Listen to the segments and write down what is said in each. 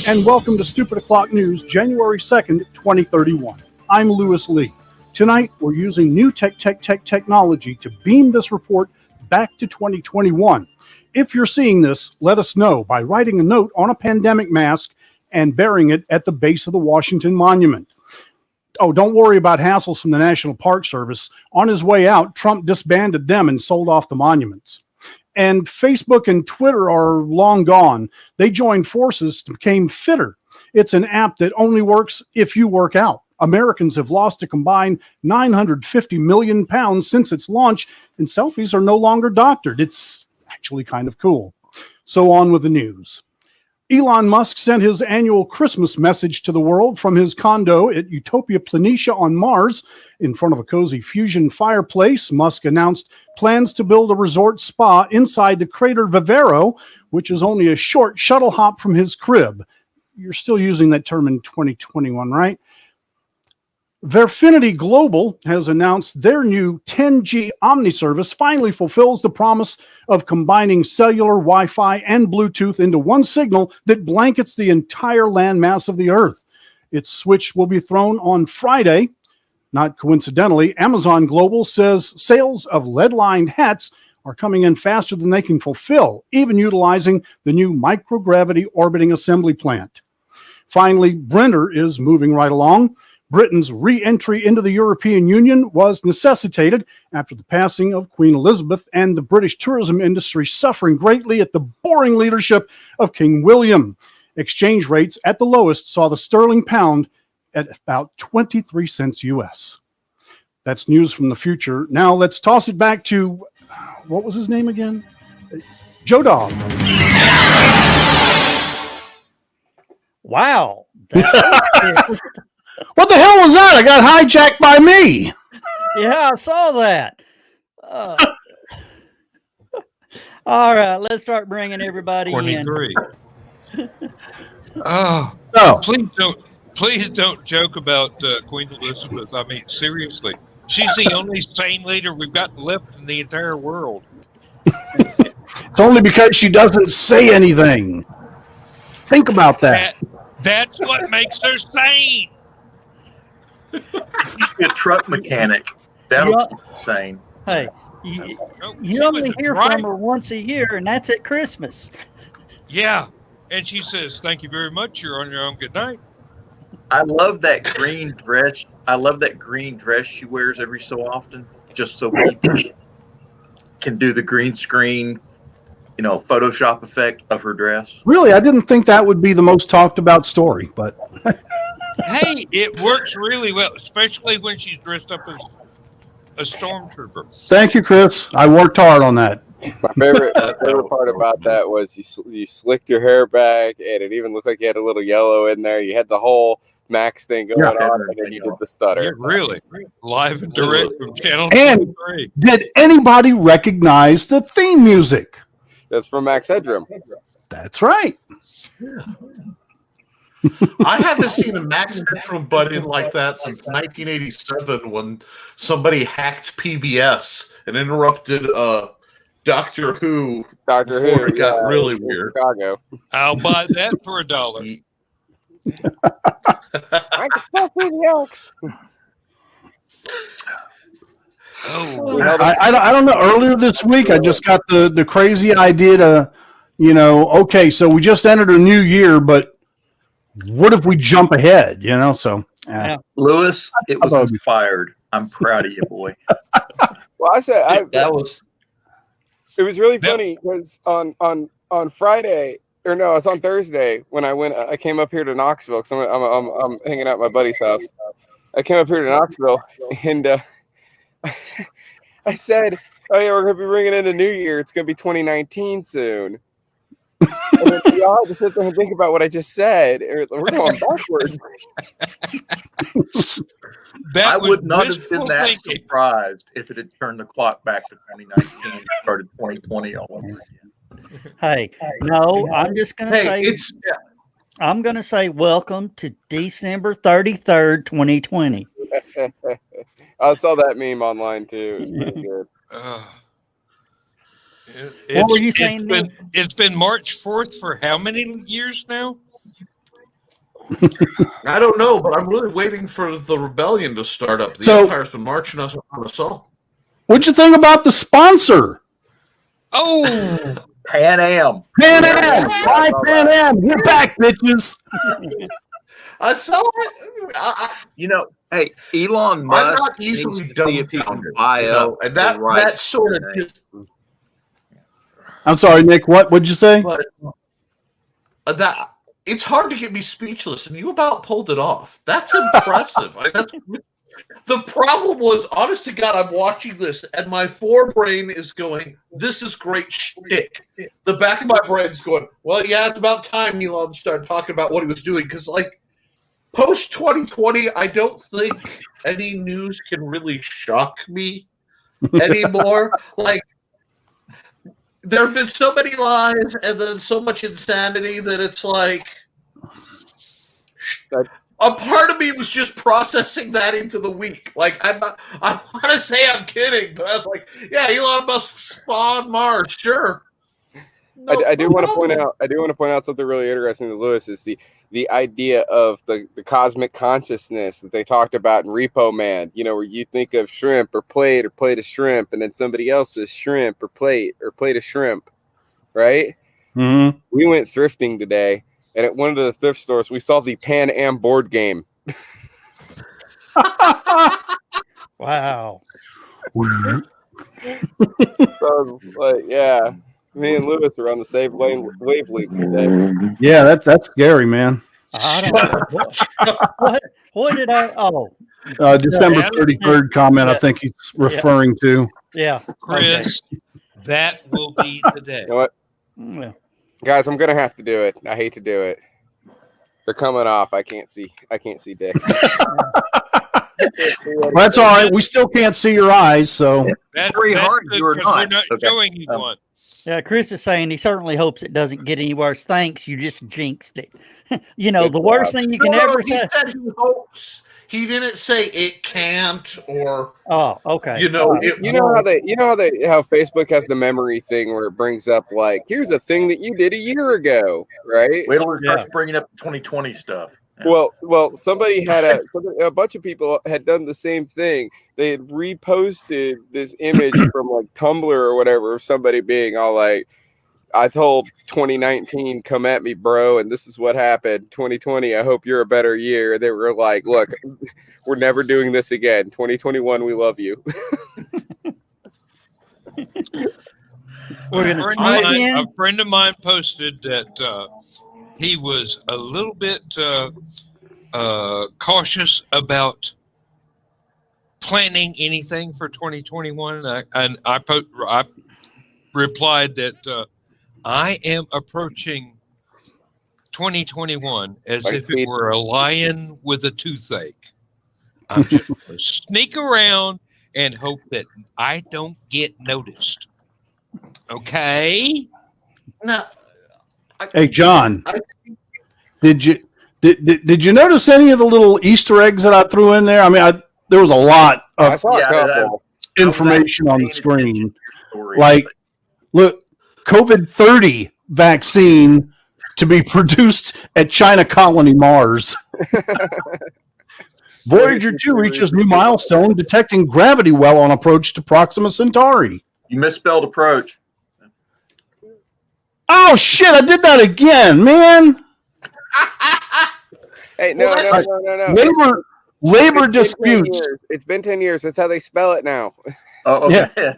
and welcome to Stupid O'Clock News, January 2nd, 2031. I'm Lewis Lee. Tonight, we're using new technology to beam this report back to 2021. If you're seeing this, let us know by writing a note on a pandemic mask and burying it at the base of the Washington Monument. Oh, don't worry about hassles from the National Park Service. On his way out, Trump disbanded them and sold off the monuments. And Facebook and Twitter are long gone. They joined forces to become Fitter. It's an app that only works if you work out. Americans have lost a combined 950 million pounds since its launch, and selfies are no longer doctored. It's actually kind of cool. So on with the news. Elon Musk sent his annual Christmas message to the world from his condo at Utopia Planitia on Mars. In front of a cozy fusion fireplace, Musk announced plans to build a resort spa inside the crater Vivero, which is only a short shuttle hop from his crib. You're still using that term in 2021, right? Verfinity Global has announced their new 10G Omni service finally fulfills the promise of combining cellular, Wi-Fi, and Bluetooth into one signal that blankets the entire landmass of the Earth. Its switch will be thrown on Friday. Not coincidentally, Amazon Global says sales of lead-lined hats are coming in faster than they can fulfill, even utilizing the new microgravity orbiting assembly plant. Finally, Brenner is moving right along. Britain's re-entry into the European Union was necessitated after the passing of Queen Elizabeth and the British tourism industry suffering greatly at the boring leadership of King William. Exchange rates at the lowest saw the sterling pound at about 23 cents US. That's news from the future. Now let's toss it back to, what was his name again? Joe Dog. Wow. What the hell was that? I got hijacked by me. Yeah, I saw that. All right, let's start bringing everybody 23. in. Oh, So, please don't joke about Queen Elizabeth. I mean, seriously, she's the only sane leader we've got left in the entire world. it's only because she doesn't say anything. Think about that. That's what makes her sane. You should be a truck mechanic. That'll keep you sane. Hey, you only hear from her once a year, and that's at Christmas. Yeah, and she says, "Thank you very much. You're on your own. Good night." I love that green dress. I love that green dress she wears every so often, just so people can do the green screen, Photoshop effect of her dress. Really, I didn't think that would be the most talked about story, but Hey, it works really well, especially when she's dressed up as a stormtrooper. Thank you, Chris. I worked hard on that. My favorite part about that was you slicked your hair back, and it even looked like you had a little yellow in there. You had the whole Max thing going on, and then you did the stutter. Yeah, really. Live and direct from Channel And 23. did anybody recognize the theme music? That's from Max Headroom. That's right. I haven't seen a Max Headroom butt-in like that since 1987 when somebody hacked PBS and interrupted Doctor Who before it got really weird. Chicago. I'll buy that for $1. I don't know. Earlier this week, I just got the crazy idea to, okay, so we just entered a new year, but what if we jump ahead, So, Lewis, it was inspired. I'm proud of you, boy. Well, I said that was. It was really funny because on Friday, or no, it's on Thursday when I came up here to Knoxville because I'm hanging out at my buddy's house. I came up here to Knoxville and I said, "Oh yeah, we're gonna be bringing in the new year. It's gonna be 2019 soon." And then y'all had to sit there and think about what I just said. We're going backwards. I would not have been that surprised if it had turned the clock back to 2019 and started 2020 all over again. Hey, no, I'm just going to say, yeah. I'm going to say welcome to December 33rd, 2020. I saw that meme online too. It was pretty good. What were you saying? It's been March 4th for how many years now? I don't know, but I'm really waiting for the rebellion to start up. The Empire's been marching us on us all. What'd you think about the sponsor? Oh, Pan Am. Pan Am! Why Pan Am? We're back, bitches! I saw it. Hey, Elon Musk. I'm not easily see if he can dumbfounded. buy up And the that rights sort of to just. I'm sorry, Nick. What'd you say? But that it's hard to get me speechless, and you about pulled it off. That's impressive. The problem was, honest to God, I'm watching this, and my forebrain is going, "This is great shtick." The back of my brain's going, "Well, yeah, it's about time Elon started talking about what he was doing," because, like, post 2020, I don't think any news can really shock me anymore. Like, there have been so many lies and then so much insanity that it's like a part of me was just processing that into the week. Like, I want to say I'm kidding, but I was like, yeah, Elon Musk spawned Mars, sure. I do want to point out. I do want to point out something really interesting to Lewis is the idea of the cosmic consciousness that they talked about in Repo Man. You know, where you think of shrimp or plate of shrimp, and then somebody else says shrimp or plate of shrimp, right? Mm-hmm. We went thrifting today, and at one of the thrift stores, we saw the Pan Am board game. Wow. So I was like, yeah. Me and Lewis are on the same wavelength today. Yeah, that's scary, man. I don't know. What did I? Oh, December 33rd comment, I think he's referring to. yeah. Chris, that will be the day. You know what? Yeah. Guys, I'm gonna have to do it. I hate to do it. They're coming off. I can't see dick. Well, that's all right. We still can't see your eyes, so That's very hard. good, You're 'cause not. We're not Okay. showing you one. Yeah, Chris is saying he certainly hopes it doesn't get any worse. Thanks, you just jinxed it. You know, Good the worst job. thing you can ever He say. said he hopes. He didn't say it can't or Oh, okay. you know All right. it You know how won't. how Facebook has the memory thing where it brings up like, here's a thing that you did a year ago, right? Wait till it starts Yeah. bringing up the 2020 stuff. Well, somebody had a bunch of people had done the same thing. They had reposted this image from like Tumblr or whatever of somebody being all like, I told 2019, come at me, bro, and this is what happened. 2020, I hope you're a better year. They were like, look, we're never doing this again. 2021, we love you. We're A gonna friend, sneak of mine, in. a friend of mine posted that he was a little bit cautious about planning anything for 2021, and I replied that I am approaching 2021 as Like if speed. it were a lion with a toothache. I'm just going to sneak around and hope that I don't get noticed. Okay? No, hey, John, did you notice any of the little Easter eggs that I threw in there? I mean, there was a lot I of saw a couple. information on the screen. Story, Like, look, COVID-30 vaccine to be produced at China Colony Mars. Voyager 2 reaches new milestone detecting gravity well on approach to Proxima Centauri. you misspelled approach. Oh, shit, I did that again, man. Hey, no. Labor It's been 10 disputes. years. It's been 10 years. That's how they spell it now. Oh, okay.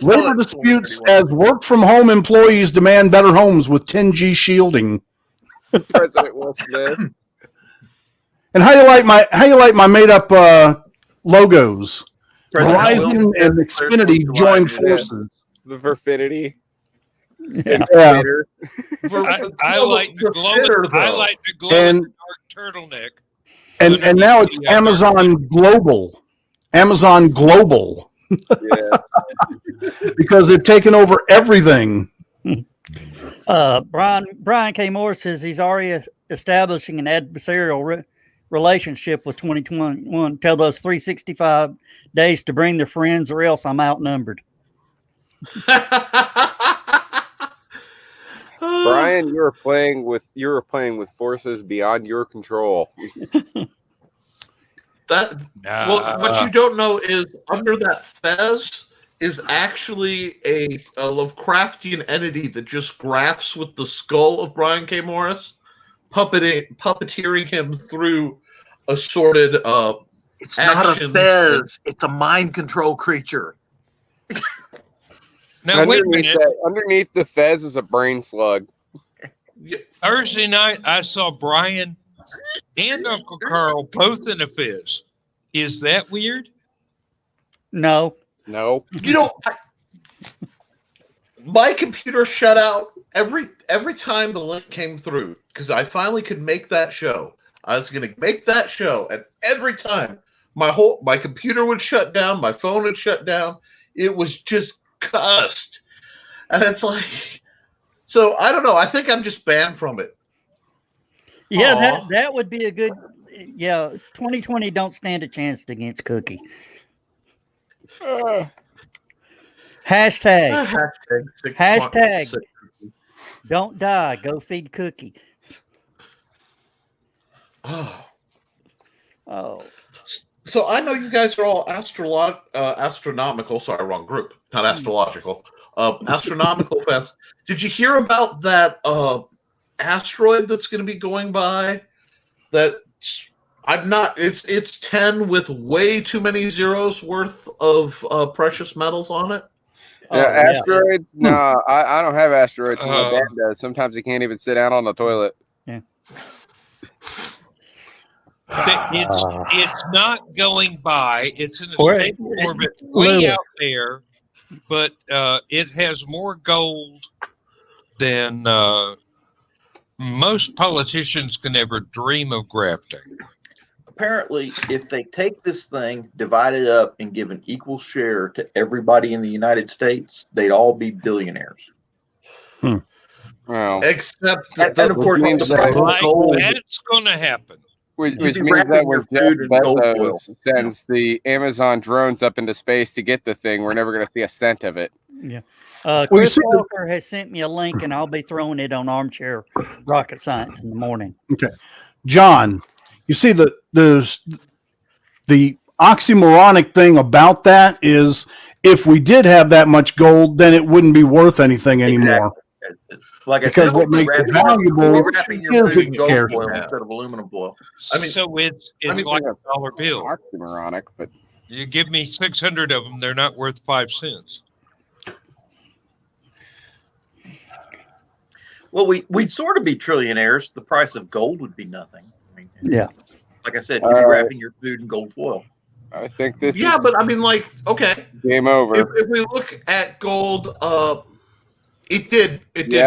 Labor disputes as work-from-home employees demand better homes with 10G shielding. President Will Smith. And how you like my made-up logos? Verizon and Xfinity join forces. The Verfinity. Yeah. Yeah. I like the And- dark turtleneck. And now it's Amazon Global. Amazon Global. Yeah. Because they've taken over everything. Brian K. Moore says he's already establishing an adversarial relationship with 2021. Tell those 365 days to bring their friends, or else I'm outnumbered. Brian, you were playing with forces beyond your control. What you don't know is under that fez is actually a Lovecraftian entity that just grafts with the skull of Brian K. Morris, puppeteering him through assorted It's not a actions. fez. It's a mind control creature. Now, wait a minute. Underneath the fez is a brain slug. Thursday night, I saw Brian and Uncle Carl both in a fizz. Is that weird? No. No. You know, my computer shut out every time the link came through because I finally could make that show. I was going to make that show, and every time my computer would shut down, my phone would shut down. It was just cussed, and it's like, so I don't know. I think I'm just banned from it. Yeah, that would be a good. Yeah, 2020 don't stand a chance against Cookie. Hashtag don't die. Go feed Cookie. Oh. So I know you guys are all astronomical. Sorry, wrong group. Not astrological. Astronomical fans. Did you hear about that asteroid that's going to be going by? It's 10 with way too many zeros worth of precious metals on it. Yeah, asteroids? No, I don't have asteroids. My dad does. Sometimes he can't even sit down on the toilet. Yeah. It's not going by. It's in a stable orbit way out there, but it has more gold than most politicians can ever dream of grafting. Apparently, if they take this thing, divide it up, and give an equal share to everybody in the United States, they'd all be billionaires. Well, except and of course, the price of gold. That's going to happen. Which means that when Jeff Bezos sends the Amazon drones up into space to get the thing, we're never going to see a cent of it. Yeah. Chris Walker has sent me a link, and I'll be throwing it on Armchair Rocket Science in the morning. Okay. John, you see the oxymoronic thing about that is if we did have that much gold, then it wouldn't be worth anything anymore. Exactly. Like because what makes it valuable is in gold foil instead of aluminum foil. I mean, so it's like a dollar bill. Oxymoronic, but you give me 600 of them, they're not worth 5 cents. Well, we'd sort of be trillionaires. The price of gold would be nothing. I mean, yeah. Like I said, you'd be wrapping your food in gold foil. I think this. Yeah, but I mean, like, okay, game over. If we look at gold, it did,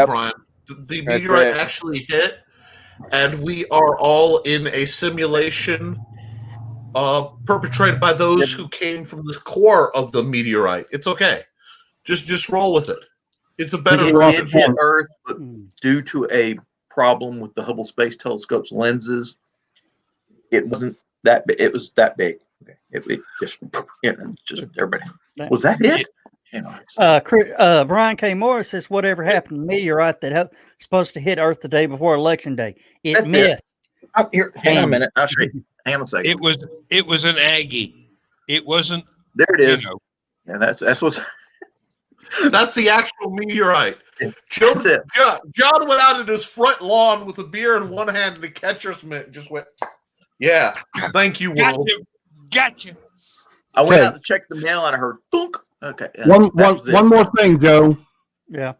Brian. The meteorite actually hit, and we are all in a simulation perpetrated by those who came from the core of the meteorite. It's okay. Just roll with it. It's a better. It did hit Earth, but due to a problem with the Hubble Space Telescope's lenses, it wasn't that big. It was that big. Okay. It just, just everybody. Was that it? Brian K. Morris says, whatever happened to the meteorite that supposed to hit Earth the day before Election Day? It missed. Here, hang on a minute. I'll show you. Hang on a second. It was an Aggie. It wasn't. There it is. And that's what's. That's the actual meteorite. John went out in his front lawn with a beer in one hand and a catcher's mitt and just went, yeah, thank you, world. Gotcha. I went out to check the mail and I heard thunk. Okay. One more thing, Joe. Yeah.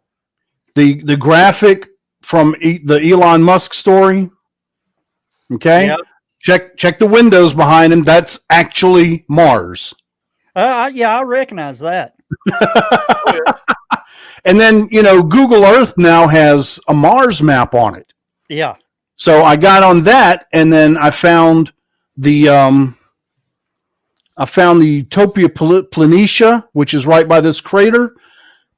The graphic from the Elon Musk story. Okay. Yep. Check the windows behind him. That's actually Mars. Yeah, I recognize that. And then, Google Earth now has a Mars map on it. Yeah. So I got on that, and then I found the Utopia Planitia, which is right by this crater.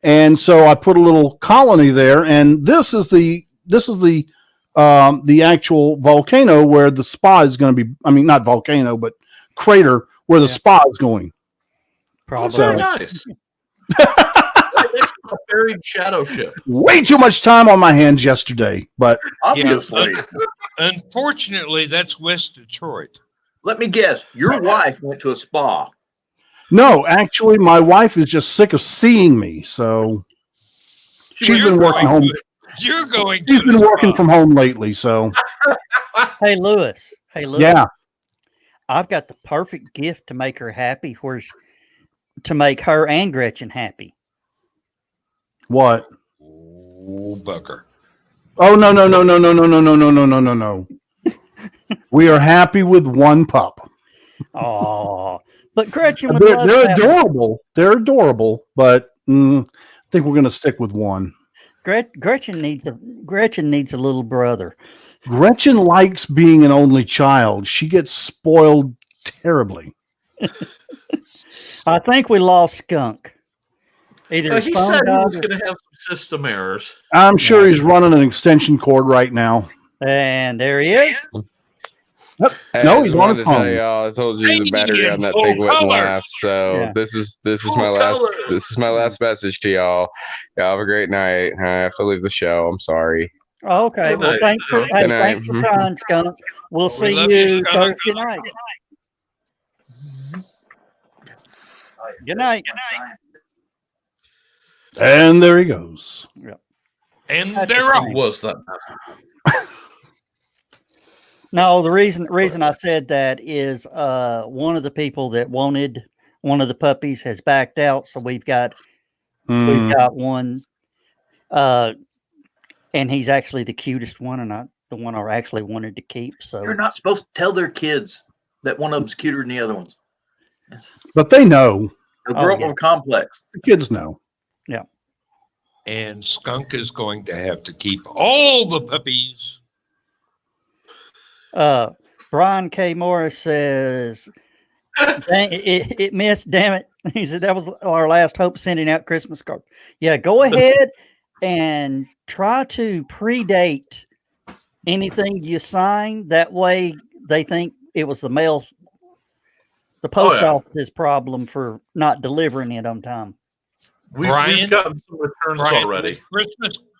And so I put a little colony there, and this is the actual volcano where the spa is going to be. I mean, not volcano, but crater where the spa is going. Probably. Very nice. a buried shadow ship. Way too much time on my hands yesterday, but Obviously. Unfortunately, that's West Detroit. Let me guess. Your wife went to a spa. no, actually, my wife is just sick of seeing me, so she's been working home. You're going. She's been working from home lately, so Hey, Lewis. yeah. I've got the perfect gift to make her happy, to make her and Gretchen happy. What? Oh, Bucker. Oh no. We are happy with one pup. Oh, but Gretchen would They're, love they're to have- adorable. They're adorable, but I think we're going to stick with one. Gretchen needs a little brother. Gretchen likes being an only child. She gets spoiled terribly. I think we lost Skunk. Either his He phone said he died was going to have some system errors. I'm sure he's running an extension cord right now. and there he is. Hey, No, I he's just on wanted the to tell phone. y'all. I told you the Hey, battery on that full thing wouldn't color. last. So Yeah. this is Full my last color. this is my last message to y'all. Y'all have a great night. I have to leave the show. I'm sorry. Okay. Good Well, night. thanks for Good night. thanks for trying, Skunk. We'll We see love you, you Skunk. Thursday night. Good night. And there he goes. And That's they're the off. thing. Was that? No, the reason I said that is one of the people that wanted one of the puppies has backed out, so we've got one, and he's actually the cutest one, and not the one I actually wanted to keep. So They're not supposed to tell their kids that one of them's cuter than the other ones. But they know. They'll grow up yeah. with a complex. The kids know. And Skunk is going to have to keep all the puppies. Brian K. Morris says, "Dang, it missed, damn it." He said that was our last hope sending out Christmas cards. Yeah, go ahead and try to predate anything you sign. That way they think it was the post office's problem for not delivering it on time. Brian- We've gotten some returns Brian, already.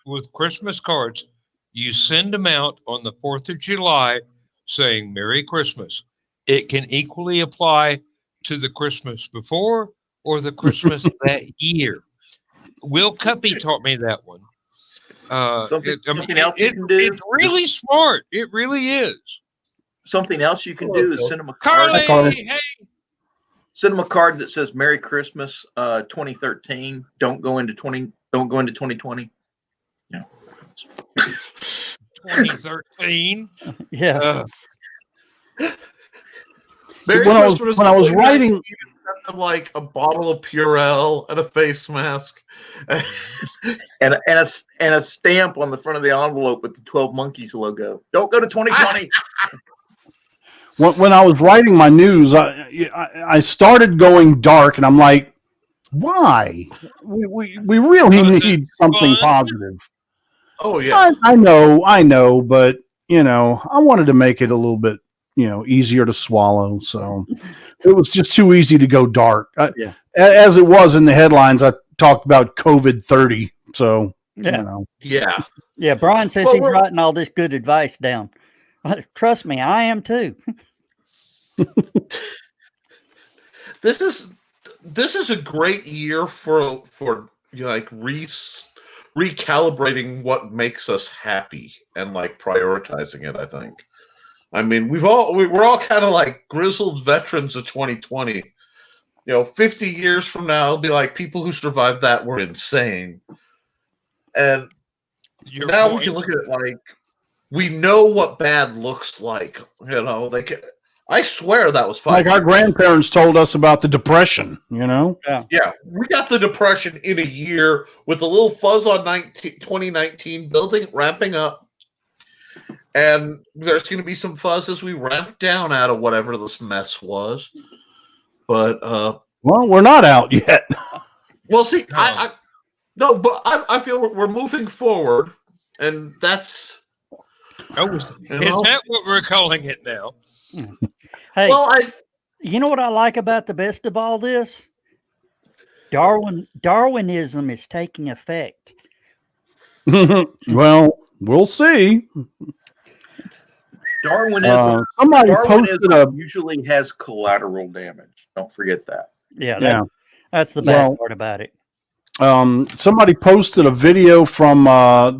with Christmas cards, you send them out on the 4th of July saying Merry Christmas. It can equally apply to the Christmas before or the Christmas that year. Will Cuppy taught me that one. Something else you can do? It's really smart. It really is. Something else you can do is send them a card. Carly, Carly. hey. Send them a card that says "Merry Christmas, 2013." Don't go into 2020. Yeah. 2013. Yeah. Merry When I Christmas was to writing, you, sent them, like a bottle of Purell and a face mask. And a stamp on the front of the envelope with the 12 Monkeys logo. Don't go to 2020. when I was writing my news, I started going dark, and I'm like, why? We really need something positive. Oh yeah. I know, but I wanted to make it a little bit, easier to swallow. So it was just too easy to go dark. Yeah. As it was in the headlines, I talked about COVID 30. So Yeah. Yeah. Yeah. Brian says Well, he's writing all this good advice down. Trust me, I am too. This is a great year for recalibrating what makes us happy and like prioritizing it. I think. I mean, we're all kind of like grizzled veterans of 2020. 50 years from now, it'll be like people who survived that were insane. And now we can look at it like we know what bad looks like. I swear that was 5 like our years. grandparents told us about the Depression, Yeah, we got the Depression in a year with a little fuzz on 2019 ramping up. And there's going to be some fuzz as we ramp down out of whatever this mess was. But, well, we're not out yet. well, see, I feel we're moving forward, and that's. Is that what we're calling it now? Hey, Well, you know what I like about the best of all this? Darwinism is taking effect. Well, we'll see. Darwinism, Somebody Darwinism posted a usually has collateral damage. Don't forget that. Yeah, that's the bad Well, part about it. somebody posted a video from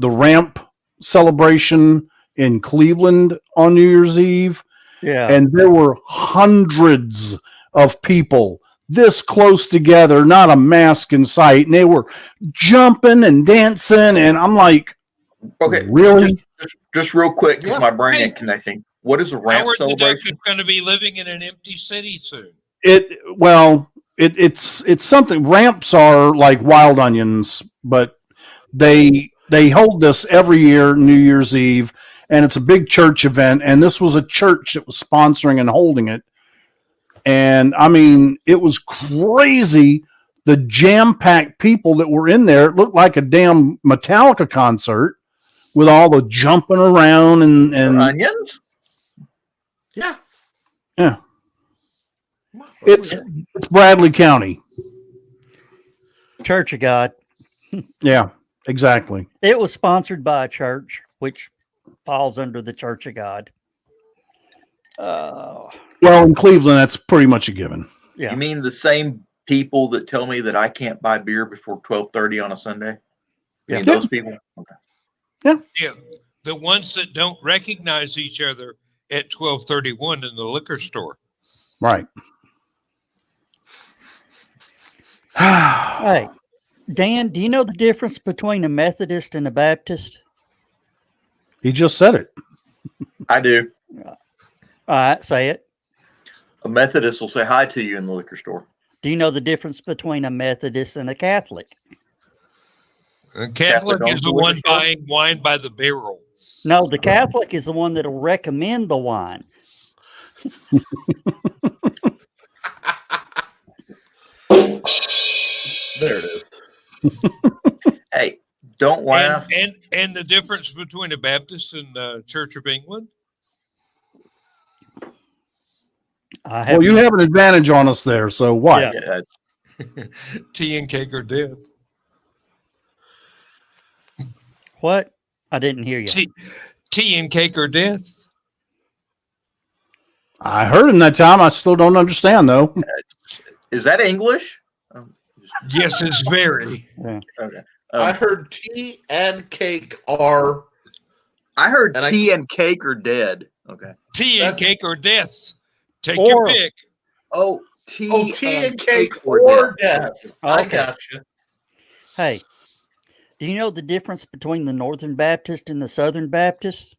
the ramp celebration in Cleveland on New Year's Eve, Yeah. and there were hundreds of people this close together, not a mask in sight, and they were jumping and dancing, and I'm like, Okay, really? just real quick, because Yeah. my brain ain't connecting. What is a ramp Howard the Duck is celebration? going to be living in an empty city soon. It's something. Ramps are like wild onions, but they hold this every year, New Year's Eve, and it's a big church event. And this was a church that was sponsoring and holding it. And I mean, it was crazy. The jam-packed people that were in there, it looked like a damn Metallica concert with all the jumping around and For onions? Yeah. yeah. It's Bradley County. Church of God. Yeah, exactly. It was sponsored by a church, which falls under the Church of God. Well, in Cleveland, that's pretty much a given. Yeah. You mean the same people that tell me that I can't buy beer before 12:30 on a Sunday? You mean those people? Okay. Yeah, the ones that don't recognize each other at 12:31 in the liquor store. Right. Hey, Dan, do you know the difference between a Methodist and a Baptist? He just said it. I do. All right, say it. A Methodist will say hi to you in the liquor store. Do you know the difference between a Methodist and a Catholic? A Catholic Catholic is the owns the one liquor store? buying wine by the barrel. No, the Catholic is the one that'll recommend the wine. There it is. Hey, don't laugh. And the difference between a Baptist and the Church of England? Well, you have an advantage on us there, so what? Yeah. Yeah, Tea and cake are dead. What? I didn't hear you. Tea and cake are death. I heard him that time. I still don't understand, though. is that English? Yes, it's very. Okay. I heard tea and cake are. I heard and tea and cake are dead. Okay. Tea and cake or death. Take Or- your pick. Oh, tea, and cake or or death. death. I Okay. got you. Hey, do you know the difference between the Northern Baptist and the Southern Baptist?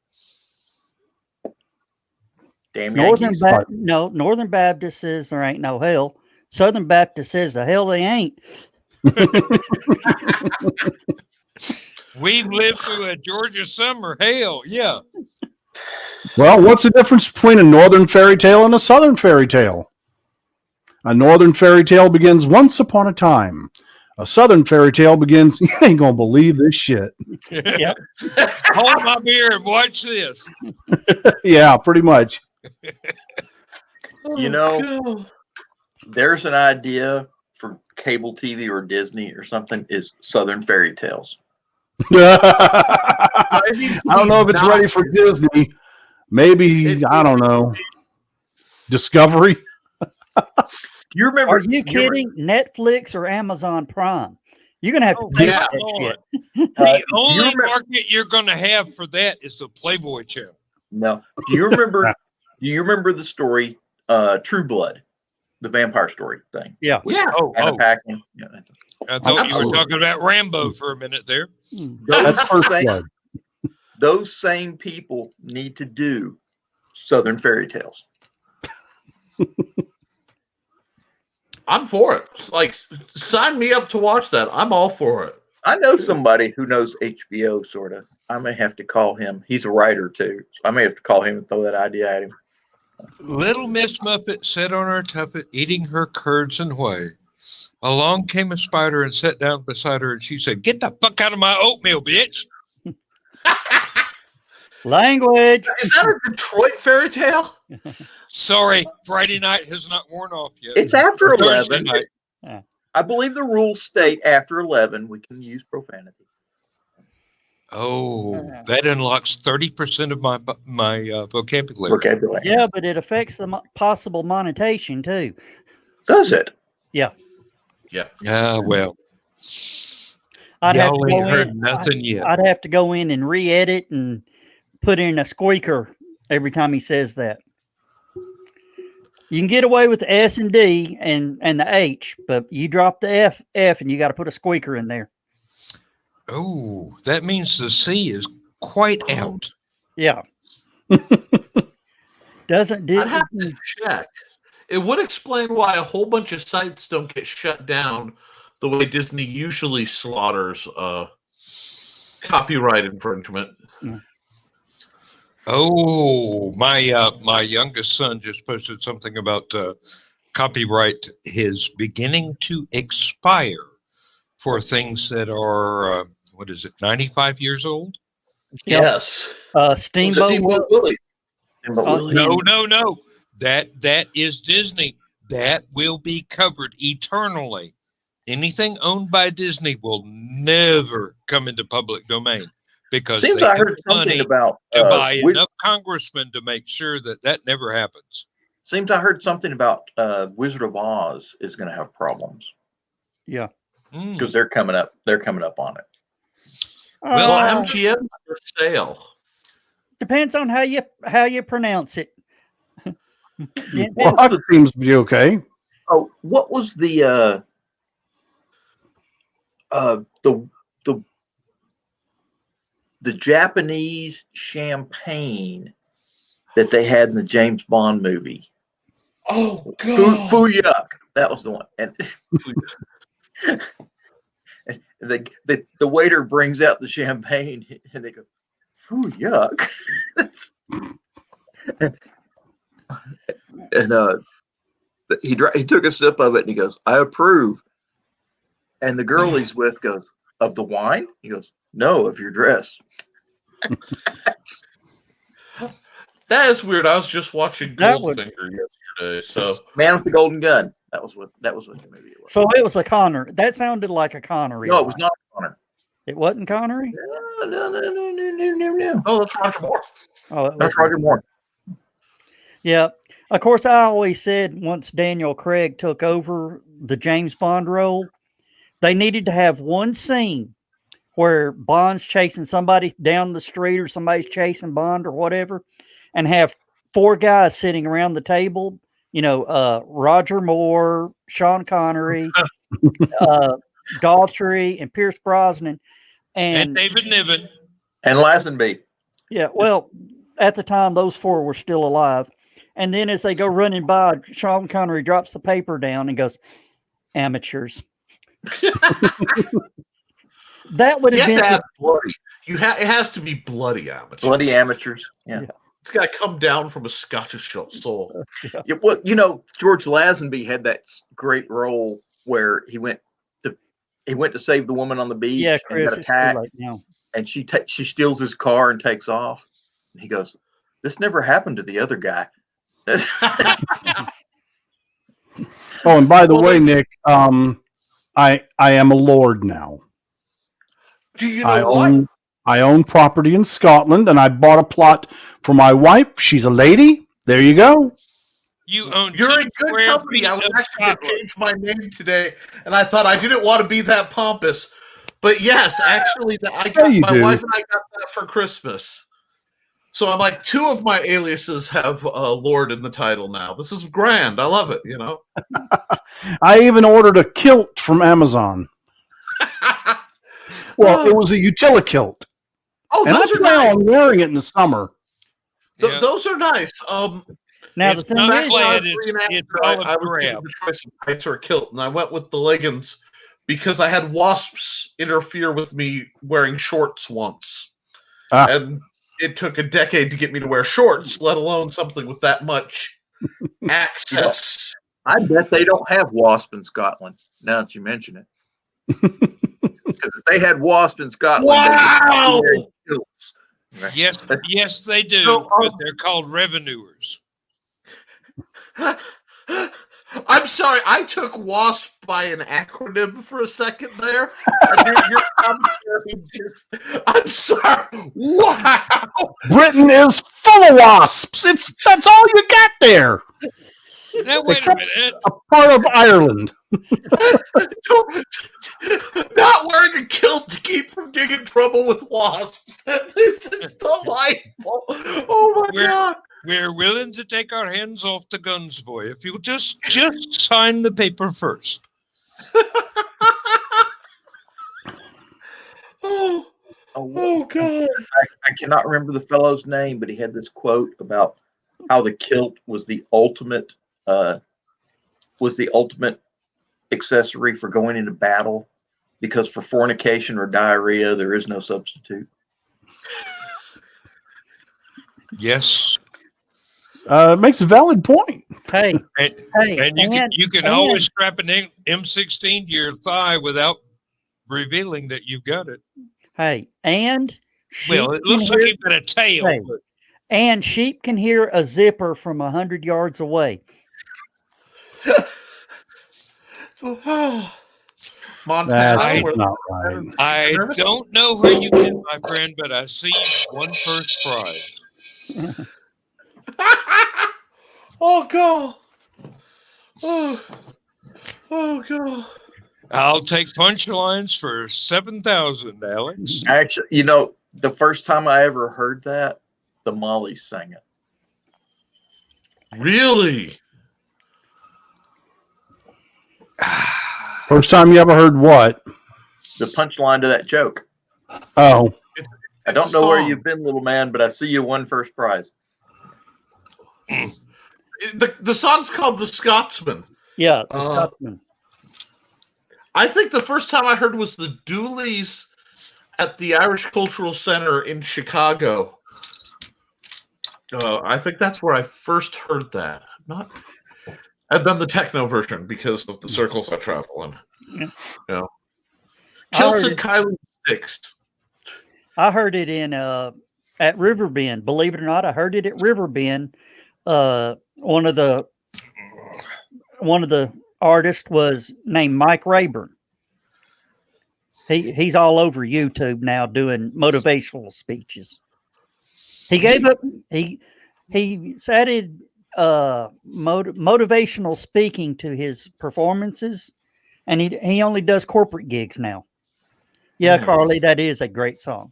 Damn Northern Yankees. Northern Baptist says there ain't no hell. Southern Baptist says the hell they ain't. We've lived through a Georgia summer. Hell, yeah. Well, what's the difference between a northern fairy tale and a southern fairy tale? A northern fairy tale begins once upon a time. A southern fairy tale begins, you ain't going to believe this shit. Yep. Hold my beer and watch this. Yeah, pretty much. You know, there's an idea for cable TV or Disney or something is Southern fairy tales. I don't know if it's ready for Disney. Maybe, I don't know. Discovery? You remember? Are you kidding? Netflix or Amazon Prime? You're gonna have to pay yeah. for that shit. The only market you're going to have for that is the Playboy channel. No. Do you remember? Do you remember the story, True Blood, the vampire story thing? Yeah. Yeah. Anna Paquin. Yeah. I thought you were Absolutely. talking about Rambo for a minute there. That's First same, Blood. those same people need to do Southern fairy tales. I'm for it. Like, sign me up to watch that. I'm all for it. I know somebody who knows HBO, sort of. I may have to call him. He's a writer too. I may have to call him and throw that idea at him. Little Miss Muffet sat on her tuffet, eating her curds and whey. Along came a spider and sat down beside her, and she said, "Get the fuck out of my oatmeal, bitch." Language. Is that a Detroit fairy tale? Sorry, Friday night has not worn off yet. It's after Thursday 11. night. I believe the rules state after 11 we can use profanity. Oh, that unlocks 30% of my vocabulary. Vocabulary. Yeah, but it affects the possible monetization too. Does it? Yeah. Yeah. Well, I'd have y'all to ain't go heard in. nothing yet. I'd have to go in and re-edit and put in a squeaker every time he says that. You can get away with the S and D and the H, but you drop the F, and you got to put a squeaker in there. Oh, that means the C is quite out. Yeah. Doesn't I'd have to check. It would explain why a whole bunch of sites don't get shut down the way Disney usually slaughters copyright infringement. Oh, my youngest son just posted something about copyright is beginning to expire for things that are 95 years old? Yes. Steamboat Willie. No. That is Disney. That will be covered eternally. Anything owned by Disney will never come into public domain because Seems they I have heard something money about to buy enough congressmen to make sure that never happens. Seems I heard something about Wizard of Oz is going to have problems. Yeah, because they're coming up. They're coming up on it. Well, MGM for sale. Depends on how you pronounce it. Well, that seems to be okay. Oh, what was the Japanese champagne that they had in the James Bond movie? Oh God, Fuyuk. That was the one. And the waiter brings out the champagne and they go, Fuyuk. And he took a sip of it and he goes, I approve. And the girl he's with goes, of the wine? He goes, no, of your dress. That is weird. I was just watching Goldfinger yesterday. So Man with the Golden Gun. That was what the movie was. So it was a Connery. That sounded like a Connery. No, it was not Connery. It wasn't Connery? No. Oh, that's Roger Moore. Oh, that's Roger Moore. Yeah. Of course, I always said once Daniel Craig took over the James Bond role, they needed to have one scene where Bond's chasing somebody down the street or somebody's chasing Bond or whatever, and have four guys sitting around the table, Roger Moore, Sean Connery, Daughtry, and Pierce Brosnan. And David Niven. And Lazenby. Yeah, well, at the time, those four were still alive. And then as they go running by, Sean Connery drops the paper down and goes, amateurs. That would have been bloody. It has to be bloody amateurs. Bloody amateurs. Yeah. It's got to come down from a Scottish soul. Yeah, well, George Lazenby had that great role where he went to save the woman on the beach. Yeah, and got attacked, and she steals his car and takes off. And he goes, "This never happened to the other guy." Oh, and by the way, Nick, I am a lord now. Do you know I own property in Scotland, and I bought a plot for my wife. She's a lady. There you go. You're in good company. I was actually going to change my name today, and I thought I didn't want to be that pompous. But yes, actually, my wife and I got that for Christmas. So I'm like, two of my aliases have Lord in the title now. This is grand. I love it, I even ordered a kilt from Amazon. Well, it was a utility kilt. Oh, and those I are plan nice. on wearing it in the summer. Those are nice. Now the thing is, I was the choice of tights or a kilt, and I went with the leggings because I had wasps interfere with me wearing shorts once, and it took a decade to get me to wear shorts, let alone something with that much access. I bet they don't have wasp in Scotland. Now that you mention it, because if they had wasp in Scotland, wow! Yes, they do. But they're called revenuers. I'm sorry, I took WASP by an acronym for a second there. Your commentary I'm sorry. Wow. Britain is full of wasps. That's all you got there. Now wait a Except minute. a part of Ireland. Not wearing a kilt to keep from getting in trouble with wasps. This is delightful. Oh my God. We're willing to take our hands off the guns for you. If you'll just sign the paper first. Oh God. I cannot remember the fellow's name, but he had this quote about how the kilt was the ultimate accessory for going into battle, because for fornication or diarrhea there is no substitute. Yes. Makes a valid point. Hey, And you can always strap an M16 to your thigh without revealing that you've got it. Hey, and Well, it looks like you've got a tail. Hey, and sheep can hear a zipper from 100 yards away. Montana. That's not right. I don't know where you get, my friend, but I see you won first prize. Oh God. Oh God. I'll take punchlines for 7,000, Alex. Actually, the first time I ever heard that, the Mollies sang it. Really? First time you ever heard what? The punchline to that joke. Oh, I don't know where you've been, little man, but I see you won first prize. The song's called "The Scotsman." Yeah, the Scotsman. I think the first time I heard was the Dooleys at the Irish Cultural Center in Chicago. I think that's where I first heard that. And then the techno version because of the circles I travel in. Kilts and Kylie sticks. I heard it in at Riverbend. Believe it or not, I heard it at Riverbend. One of the artists was named Mike Rayburn. He's all over YouTube now doing motivational speeches. He gave up. He added motivational speaking to his performances, and he only does corporate gigs now. Yeah, Carly, that is a great song.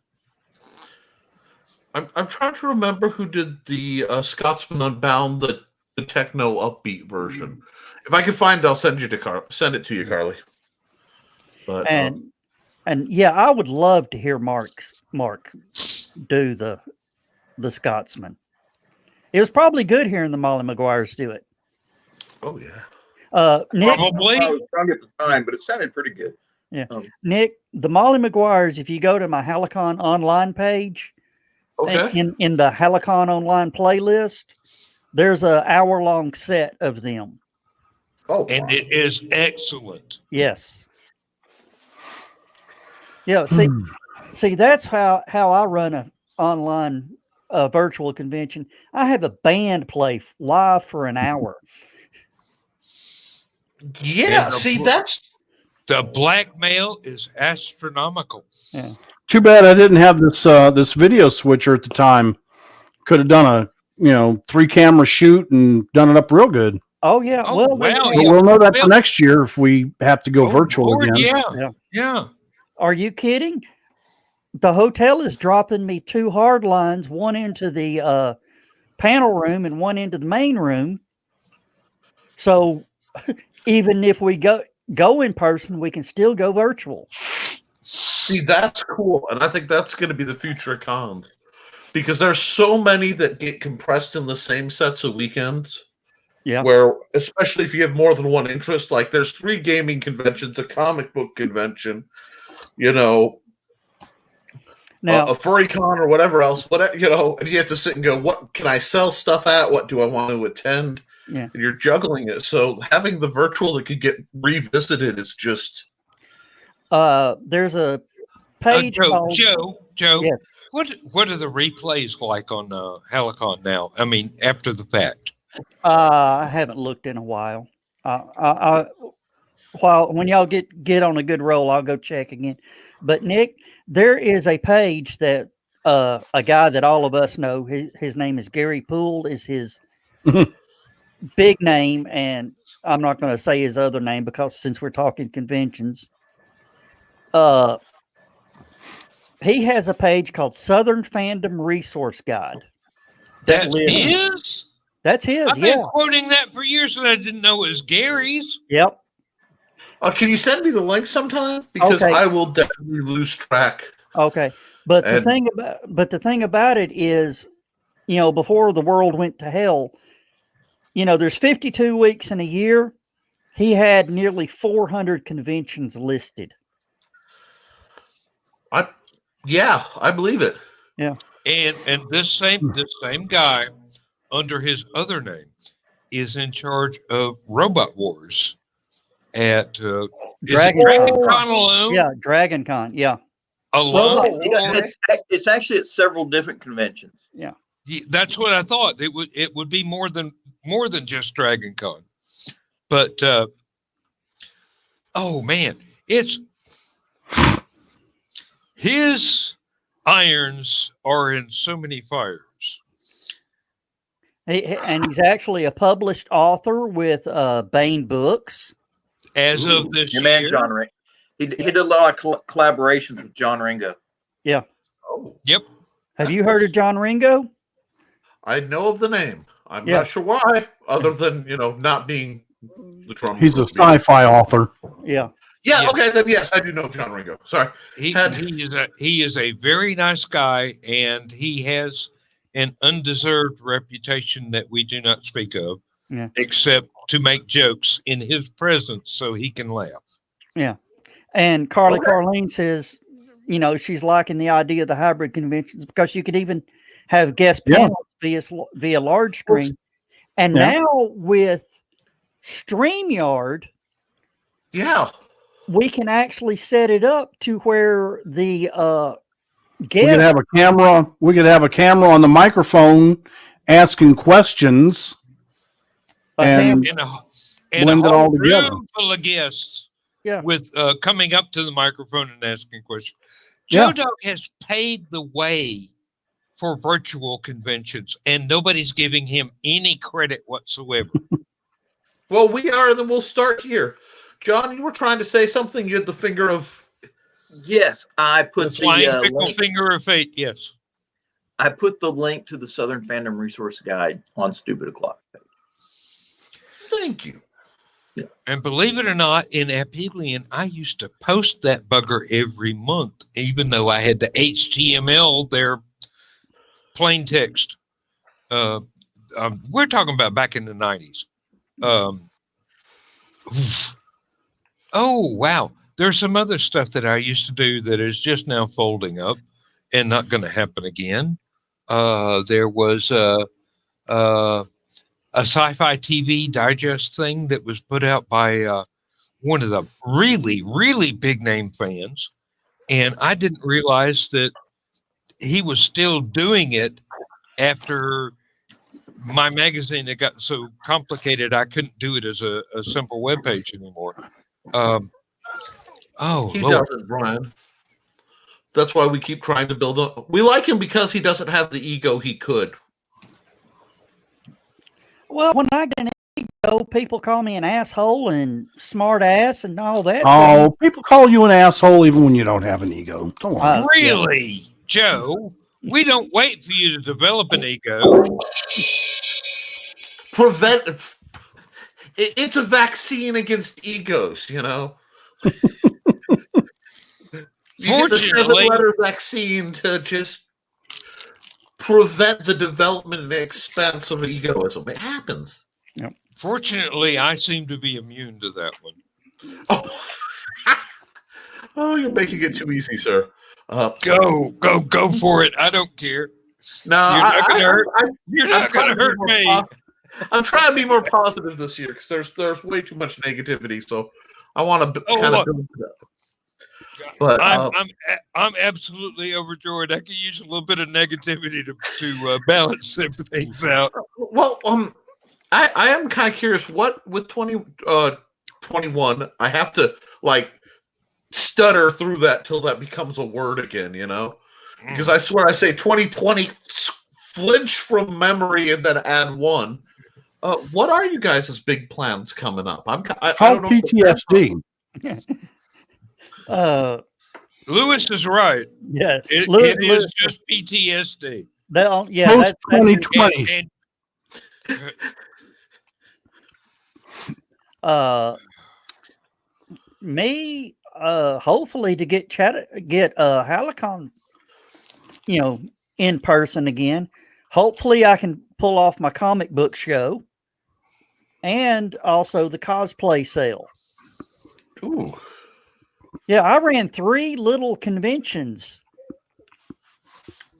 I'm trying to remember who did the Scotsman Unbound, the techno upbeat version. If I can find it, I'll send it to you, Carly. But and yeah, I would love to hear Mark do the Scotsman. It was probably good hearing the Molly Maguires do it. Oh yeah. Nick, Probably. I was drunk at the time, but it sounded pretty good. Yeah. Nick, the Molly Maguires, if you go to my Halicon online page, in the Halicon online playlist, there's an hour-long set of them. Oh, and it is excellent. Yes. Yeah, see, that's how I run a online virtual convention. I have a band play live for an hour. Yeah, see, that's the blackmail is astronomical. Yeah. Too bad I didn't have this video switcher at the time. Could have done a 3-camera shoot and done it up real good. Oh yeah. Oh, well, wow. But we'll know that for next year if we have to go virtual Lord, again. Yeah. Are you kidding? The hotel is dropping me 2 hard lines, one into the panel room and one into the main room. So even if we go in person, we can still go virtual. See, that's cool, and I think that's going to be the future of cons, because there's so many that get compressed in the same sets of weekends. Yeah. Where, especially if you have more than one interest, like there's 3 gaming conventions, a comic book convention, now a furry con or whatever else, and you have to sit and go, what can I sell stuff at? What do I want to attend? Yeah. And you're juggling it. So having the virtual that could get revisited is just. There's a page called Joe. Yeah. What are the replays like on Halicon now? I mean, after the fact. I haven't looked in a while. When y'all get on a good roll, I'll go check again. But Nick, there is a page that a guy that all of us know. His name is Gary Poole. Is his big name, and I'm not going to say his other name because since we're talking conventions, he has a page called Southern Fandom Resource Guide. That's lives- his? That's his. I've Yeah. been quoting that for years and I didn't know it was Gary's. Yep. Can you send me the link sometime? Because Okay. I will definitely lose track. Okay. But the And- thing about it is, before the world went to hell, there's 52 weeks in a year. He had nearly 400 conventions listed. Yeah, I believe it. Yeah. And this same guy, under his other name, is in charge of Robot Wars at Dragon DragonCon alone. Yeah, Dragon Con. Yeah. Alone. It's actually at several different conventions. Yeah. That's what I thought. It would be more than just DragonCon. But oh man, it's his irons are in so many fires. And he's actually a published author with Bain Books. As of this Your year, man John Ringo. He did a lot of collaborations with John Ringo. Yeah. Oh, yep. Have you heard of John Ringo? I know of the name. I'm Yeah. not sure why, other than not being the drummer. He's a sci-fi author. Yeah. Yeah, Yeah. okay, then yes, I do know John Ringo. Sorry. He is a very nice guy, and he has an undeserved reputation that we do not speak of, except to make jokes in his presence so he can laugh. Yeah. And Carlene says, she's liking the idea of the hybrid conventions because you could even have guest panels via large screen. And now with StreamYard, we can actually set it up to where the guest, we could have a camera. We could have a camera on the microphone asking questions, and a blend it all whole together. room full of guests. Yeah. With coming up to the microphone and asking questions. Yeah. Joe Dog has paved the way for virtual conventions, and nobody's giving him any credit whatsoever. Well, we are, and then we'll start here. John, you were trying to say something. You had the finger of... Yes, I put The flying the pickle link. finger of fate, yes. I put the link to the Southern Fandom Resource Guide on Stupid O'Clock. Thank you. And believe it or not, in Apelian, I used to post that bugger every month, even though I had the HTML there, plain text. We're talking about back in the 90s. Oh, wow. There's some other stuff that I used to do that is just now folding up and not going to happen again. There was a sci-fi TV digest thing that was put out by one of the really, really big name fans. And I didn't realize that he was still doing it after my magazine had gotten so complicated I couldn't do it as a simple web page anymore. He Lord. doesn't, Brian. That's why we keep trying to build up. We like him because he doesn't have the ego he could. Well, when I get an ego, people call me an asshole and smart ass and all that. Oh, people call you an asshole even when you don't have an ego. Come on. Really, Joe? We don't wait for you to develop an ego. It's a vaccine against egos, You get the Fortunately, 7-letter vaccine to just prevent the development and expense of egoism. It happens. Fortunately, I seem to be immune to that one. Oh, you're making it too easy, sir. Go for it. I don't care. No, You're not going to hurt me. I'm trying to be more positive this year because there's way too much negativity. So I want to kind of build it up. But I'm absolutely overjoyed. I could use a little bit of negativity to balance some things out. Well, I am kind of curious. What with 21? I have to like stutter through that till that becomes a word again. Because I swear I say 2020, flinch from memory, and then add one. What are you guys' big plans coming up? I Called don't know. PTSD. Lewis is right. Yeah, It is just PTSD. Post Post 2020. Me, hopefully to get Halicon, in person again. Hopefully I can pull off my comic book show and also the cosplay sale. Ooh. Yeah, I ran 3 little conventions,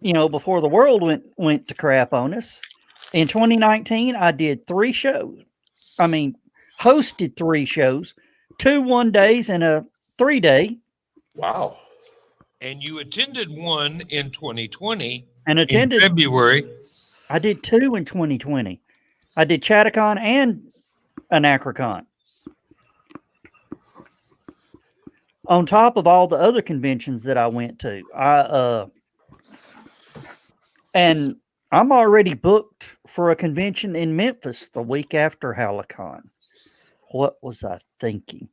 before the world went to crap on us. In 2019, I did 3 shows. I mean, hosted 3 shows, 2 1-days and a 3-day. Wow. And you attended one in 2020 and attended in February. I did 2 in 2020. I did Chattacon and Anachrocon. On top of all the other conventions that I went to. And I'm already booked for a convention in Memphis the week after Halicon. What was I thinking?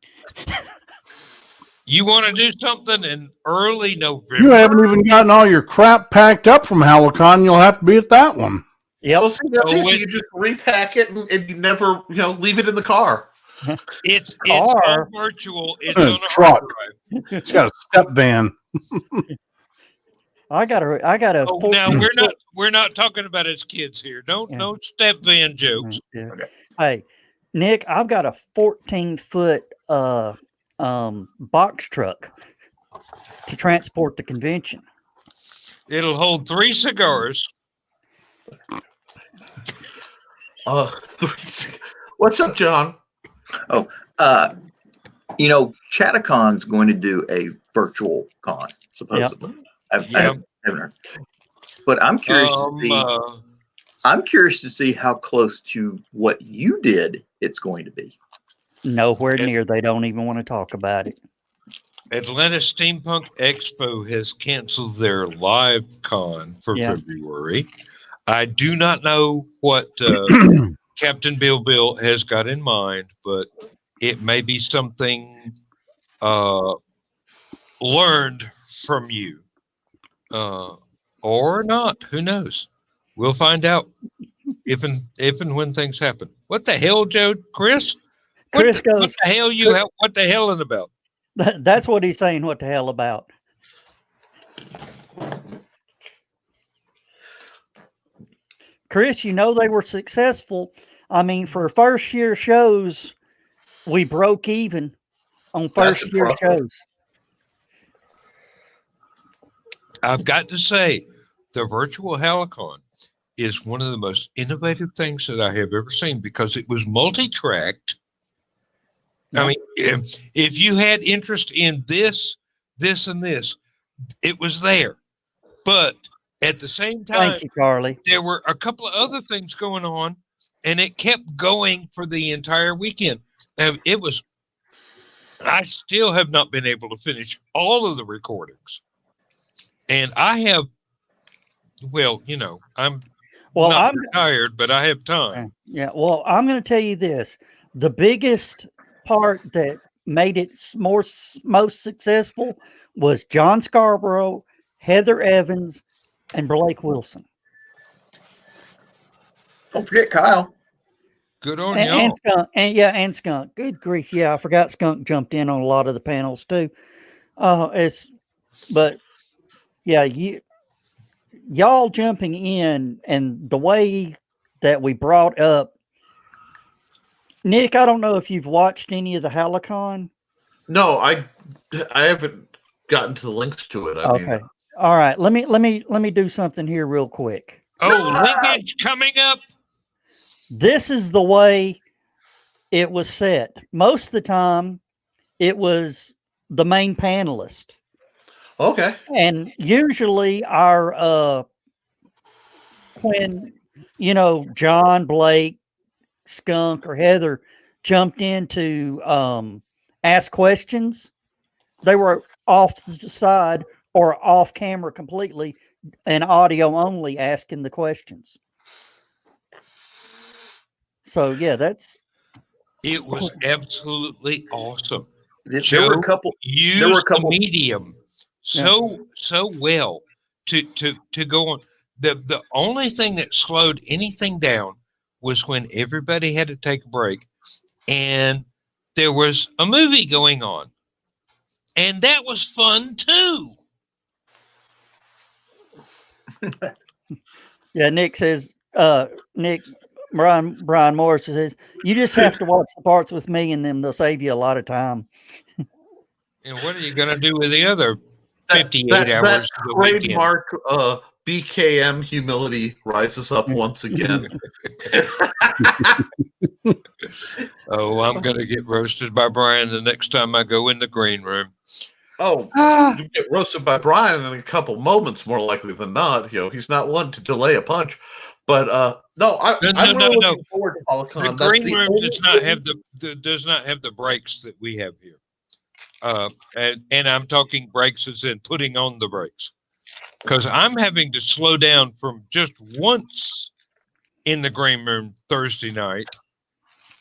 You want to do something in early November? You haven't even gotten all your crap packed up from Halicon. You'll have to be at that one. Yeah. Well, see, that's easy. You just repack it and you never, leave it in the car. It's all virtual. It's on a truck. hard drive. It's got a step van. I got a. Oh, now we're not talking about his kids here. No step van jokes. Yeah. Okay. Hey, Nick, I've got a 14-foot box truck to transport the convention. It'll hold 3 cigars. What's up, John? Oh, Chattacon's going to do a virtual con, supposedly. Yep. I haven't heard. But I'm curious to see. I'm curious to see how close to what you did it's going to be. Nowhere near. They don't even want to talk about it. Atlanta Steampunk Expo has canceled their live con for February. I do not know what Captain Bill has got in mind, but it may be something learned from you. Or not. Who knows? We'll find out if and when things happen. What the hell, Joe? Chris goes, what the hell what the hell is about? That's what he's saying. What the hell about? Chris, they were successful. I mean, for first year shows, we broke even on first year shows. I've got to say, the virtual Halicon is one of the most innovative things that I have ever seen because it was multi-tracked. I mean, if you had interest in this, and this, it was there. But at the same time, thank you, Charlie. There were a couple of other things going on, and it kept going for the entire weekend. And I still have not been able to finish all of the recordings. And I have, I'm retired, but I have time. Yeah. Well, I'm going to tell you this. The biggest part that made it most successful was John Scarborough, Heather Evans, and Blake Wilson. Don't forget Kyle. Good on y'all. And Skunk. Good grief. Yeah, I forgot Skunk jumped in on a lot of the panels too. Y'all jumping in and the way that we brought up Nick, I don't know if you've watched any of the Halicon. No, I haven't gotten to the links to it. I mean, all right. Let me do something here real quick. Linkage coming up. This is the way it was set. Most of the time, it was the main panelist. Okay. And usually our when John, Blake, Skunk or Heather jumped in to ask questions, they were off the side or off camera completely and audio only asking the questions. So yeah, It was absolutely awesome. There were a couple. Used There were a couple. the medium so well to go on. The only thing that slowed anything down was when everybody had to take a break and there was a movie going on. And that was fun too. Yeah, Nick says, Brian Morris says, you just have to watch the parts with me and them. They'll save you a lot of time. And what are you going to do with the other 58 hours That of the weekend? trademark BKM humility rises up once again. Oh, I'm going to get roasted by Brian the next time I go in the green room. Oh, you get roasted by Brian in a couple moments, more likely than not. You know, he's not one to delay a punch. But I'm really looking forward to Polycon. The green room does not have the breaks that we have here. And I'm talking breaks as in putting on the brakes. Because I'm having to slow down from just once in the green room Thursday night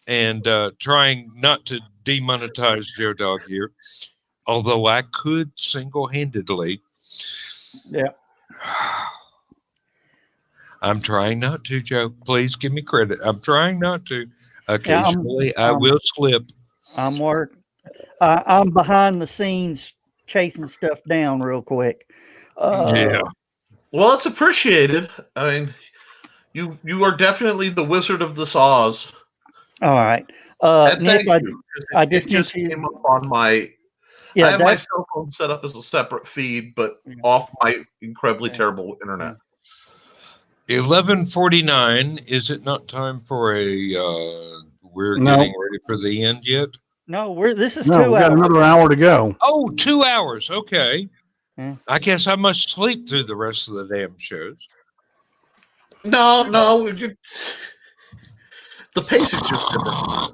and trying not to demonetize Joe Dog here. Although I could single-handedly. Yeah. I'm trying not to, Joe. Please give me credit. I'm trying not to. Occasionally, I will slip. I'm behind the scenes chasing stuff down real quick. Yeah. Well, it's appreciated. I mean, you are definitely the Wizard of the Saws. All right. And Nick, thank you. I It just came up on my. Yeah, I have my cell phone set up as a separate feed, but off my incredibly terrible internet. 11:49. Is it not time for a? We're getting ready for the end yet. No, this is 2 hours. We got another hour to go. Oh, 2 hours. Okay. Yeah. I guess I must sleep through the rest of the damn shows. No. The pace is just different.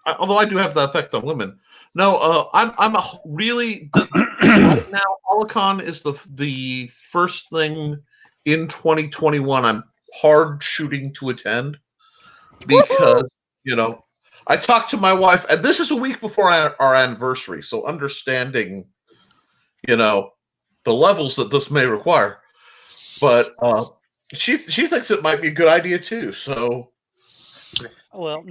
Although I do have that effect on women. No, I'm a really right now. Polycon is the first thing in 2021 I'm hard shooting to attend because I talked to my wife, and this is a week before our anniversary, so understanding the levels that this may require, but she thinks it might be a good idea too. So. Well,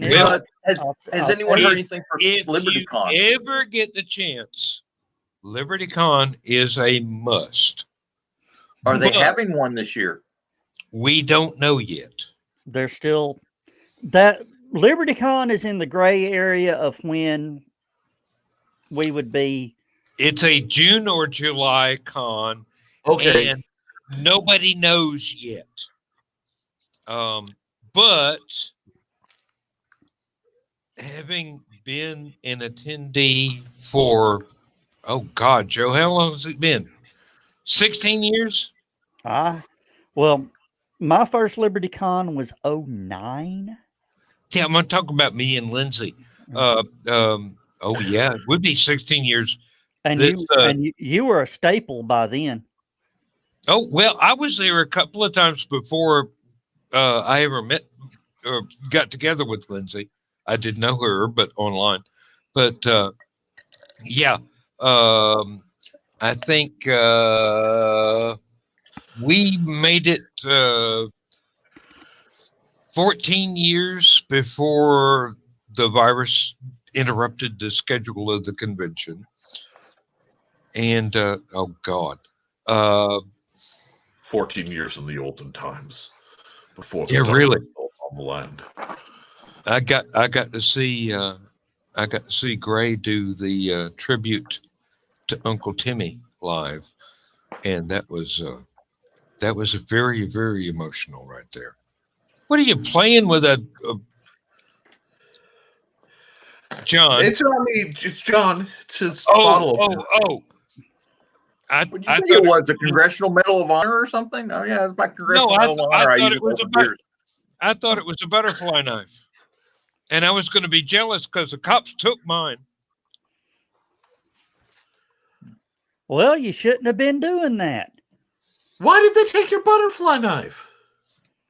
has anyone heard anything from LibertyCon? If you ever get the chance, LibertyCon is a must. Are they having one this year? We don't know yet. They're still that LibertyCon is in the gray area of when we would be. It's a June or July con. Okay. And nobody knows yet. But having been an attendee for, oh God, Joe, how long has it been? 16 years? Well, my first LibertyCon was 2009. Yeah, I'm going to talk about me and Lindsay. Oh yeah, it would be 16 years. And you were a staple by then. Oh, well, I was there a couple of times before I ever met or got together with Lindsay. I did know her, but online. But yeah, I think we made it 14 years before the virus interrupted the schedule of the convention. And oh God, 14 years in the olden times before the really on the land. I got to see Gray do the tribute to Uncle Timmy live, and that was very, very emotional right there. What are you playing with a John? It's not me. It's John. It's his bottle. I think it was a Congressional Medal of Honor or something. Oh yeah, it's my Congressional Medal of Honor. I thought it was I thought it was a butterfly knife. And I was going to be jealous because the cops took mine. Well, you shouldn't have been doing that. Why did they take your butterfly knife?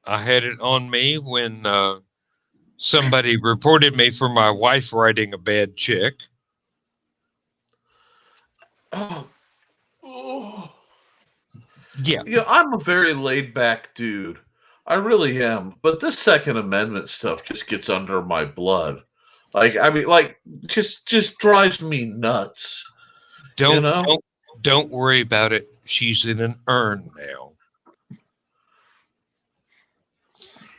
I had it on me when somebody reported me for my wife writing a bad check. Oh. Oh. Yeah. You know, I'm a very laid back dude. I really am. But this Second Amendment stuff just gets under my blood. Just drives me nuts. Don't worry about it. She's in an urn now.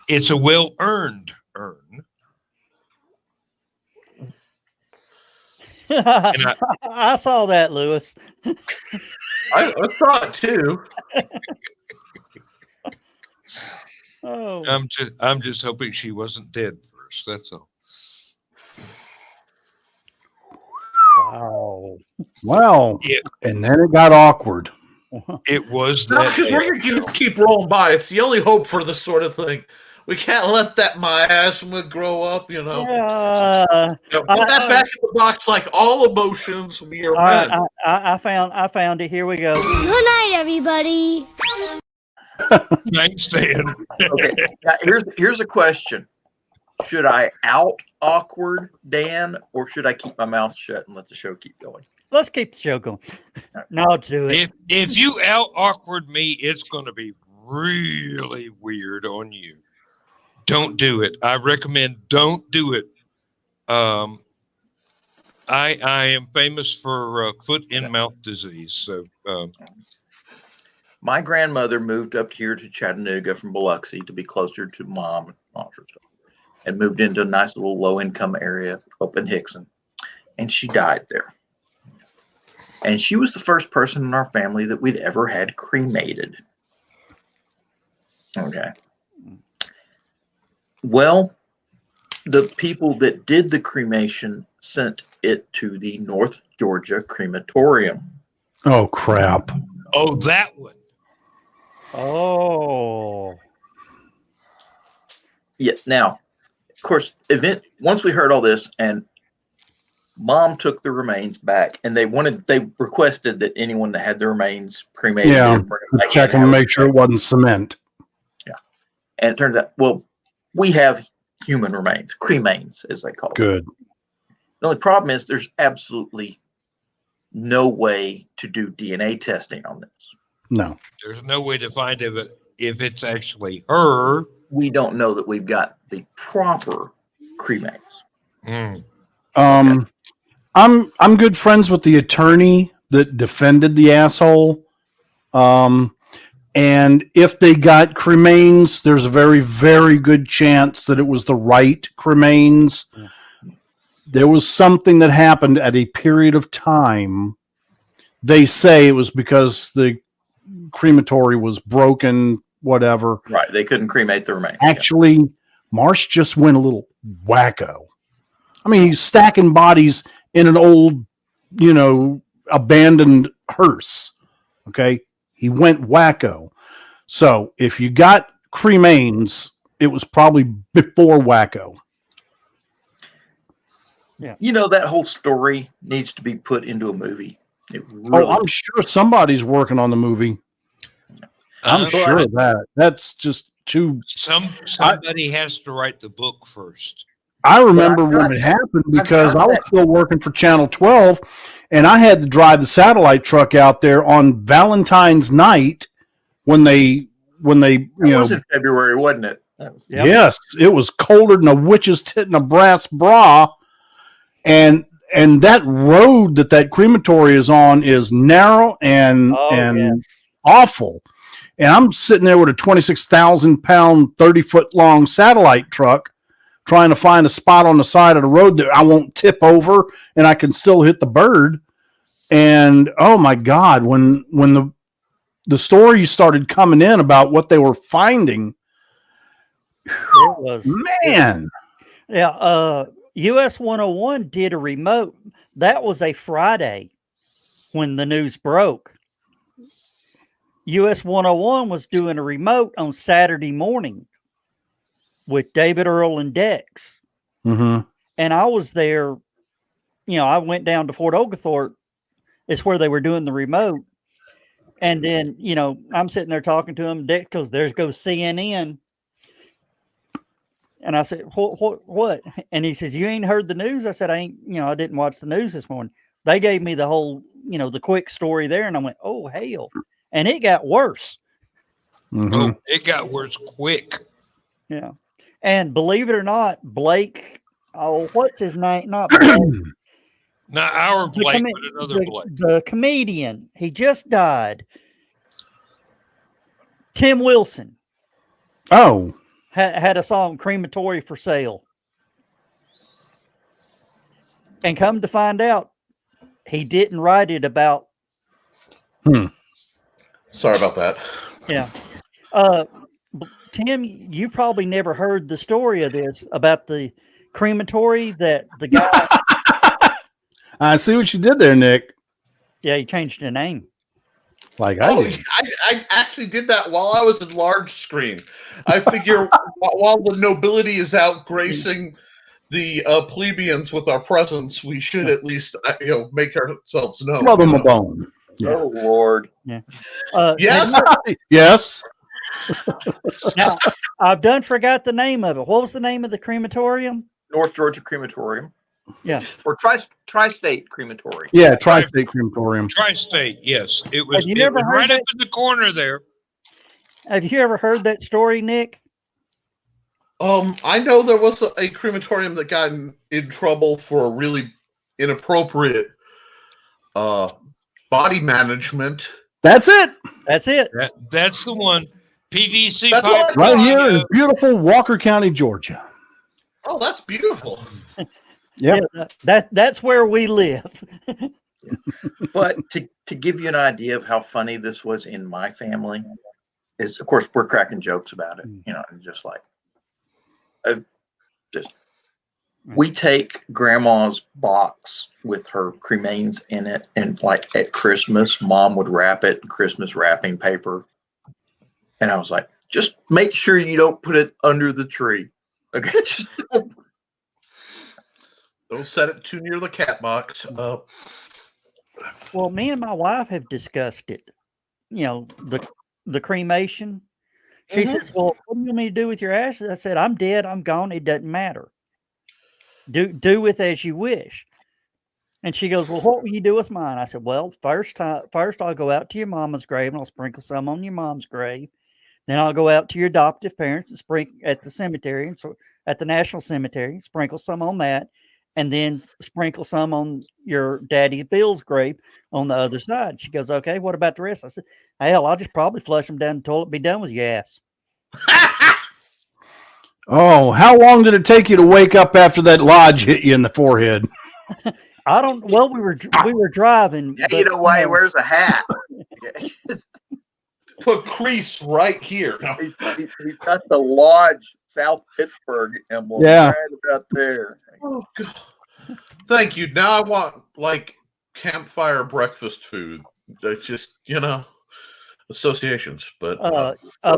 It's a well-earned urn. I saw that, Lewis. I saw it too. Oh, I'm just hoping she wasn't dead first. That's all. wow. Wow. And then it got awkward. It was No, that because we're bad. gonna keep rolling by. It's the only hope for this sort of thing. We can't let that miasma grow up, you know. Yeah. Put that back in the box like all emotions. We are All right, men. I found it. Here we go. Good night, everybody. Thanks, Dan. Okay, now here's a question: should I out awkward Dan, or should I keep my mouth shut and let the show keep going? Let's keep the show going. No, do it. If you out awkward me, it's going to be really weird on you. Don't do it. I recommend don't do it. I am famous for foot and mouth disease. So My grandmother moved up here to Chattanooga from Biloxi to be closer to mom and moved into a nice little low income area up in Hickson, and she died there. And she was the first person in our family that we'd ever had cremated. Okay. Well, the people that did the cremation sent it to the North Georgia crematorium. Oh, crap. oh, that one. Oh. Yeah. Now, of course, once we heard all this, and mom took the remains back, and they requested that anyone that had the remains cremated, check them and make sure it wasn't cement. Yeah. And it turns out, well, we have human remains, cremains, as they call it. Good. The only problem is there's absolutely no way to do DNA testing on this. No. There's no way to find if it's actually her. We don't know that we've got the proper cremains. Mm. I'm good friends with the attorney that defended the asshole. And if they got cremains, there's a very, very good chance that it was the right cremains. There was something that happened at a period of time. They say it was because the crematory was broken, whatever. Right. They couldn't cremate the remains. Actually, Marsh just went a little wacko. I mean, he's stacking bodies in an old, abandoned hearse. Okay. He went wacko. So if you got cremains, it was probably before wacko. Yeah. That whole story needs to be put into a movie. I'm sure somebody's working on the movie. I'm sure of that. That's just too. Somebody has to write the book first. I remember when it happened because I was still working for Channel 12, and I had to drive the satellite truck out there on Valentine's night when they it was in February, wasn't it? Yep. Yes, it was colder than a witch's tit in a brass bra, and that road that crematory is on is narrow and awful. And I'm sitting there with a 26,000-pound, 30-foot long satellite truck, trying to find a spot on the side of the road that I won't tip over and I can still hit the bird. And oh my God, when the stories started coming in about what they were finding, it was man. Yeah. US 101 did a remote. That was a Friday when the news broke. US 101 was doing a remote on Saturday morning. with David Earl and Dex. Mm-hmm. And I was there, I went down to Fort Oglethorpe. It's where they were doing the remote. And then, I'm sitting there talking to him. Dex goes, there goes CNN. And I said, what? And he says, you ain't heard the news? I said, I didn't watch the news this morning. They gave me the whole, the quick story there. And I went, oh, hell. And it got worse. Mm-hmm. Oh, it got worse quick. Yeah. And believe it or not, Blake, what's his name? Not Blake. Not our Blake, but another Blake. The comedian. He just died. Tim Wilson. Oh. Had a song, Crematory for Sale. And come to find out, he didn't write it about. Sorry about that. Yeah. Tim, you probably never heard the story of this, about the crematory that the guy. I see what you did there, Nick. Yeah, he changed the name. Like I actually did that while I was in large screen. I figure while the nobility is out gracing the plebeians with our presence, we should at least make ourselves known. Rub them a bone. Yeah. Oh Lord. Yeah. Yes. Yes. Now, I've forgot the name of it. What was the name of the crematorium? North Georgia Crematorium. Yeah. Or Tri-State Crematorium. Yeah, Tri-State Crematorium. Tri-State, yes. It was, Have you never heard right that? up in the corner there. Have you ever heard that story, Nick? I know there was a crematorium that got in trouble for a really inappropriate body management. That's it. That's it. That's the one. PVC That's pipe. Right here in beautiful Walker County, Georgia. Oh, that's beautiful. Yep. Yeah, that's where we live. But to give you an idea of how funny this was in my family, is of course we're cracking jokes about it, and just like, we take grandma's box with her cremains in it, and like at Christmas, Mom would wrap it in Christmas wrapping paper, and I was like, just make sure you don't put it under the tree, okay? Just don't set it too near the cat box. Well, me and my wife have discussed it. The cremation. She says, "Well, what do you want me to do with your ashes?" I said, "I'm dead. I'm gone. It doesn't matter. Do with as you wish." And she goes, "Well, what will you do with mine?" I said, "Well, first I'll go out to your mama's grave and I'll sprinkle some on your mom's grave. Then I'll go out to your adoptive parents and sprinkle at the cemetery, and so at the National Cemetery, sprinkle some on that, and then sprinkle some on your daddy Bill's grave on the other side." She goes, "Okay, what about the rest?" I said, "Hell, I'll just probably flush them down the toilet, be done with your ass." Oh, how long did it take you to wake up after that lodge hit you in the forehead? I don't. Well, we were driving. Yeah, you know why he wears a hat. Put crease right here. He's got the Lodge South Pittsburgh emblem right about there. Oh, God. Thank you. Now I want like campfire breakfast food. Just associations. But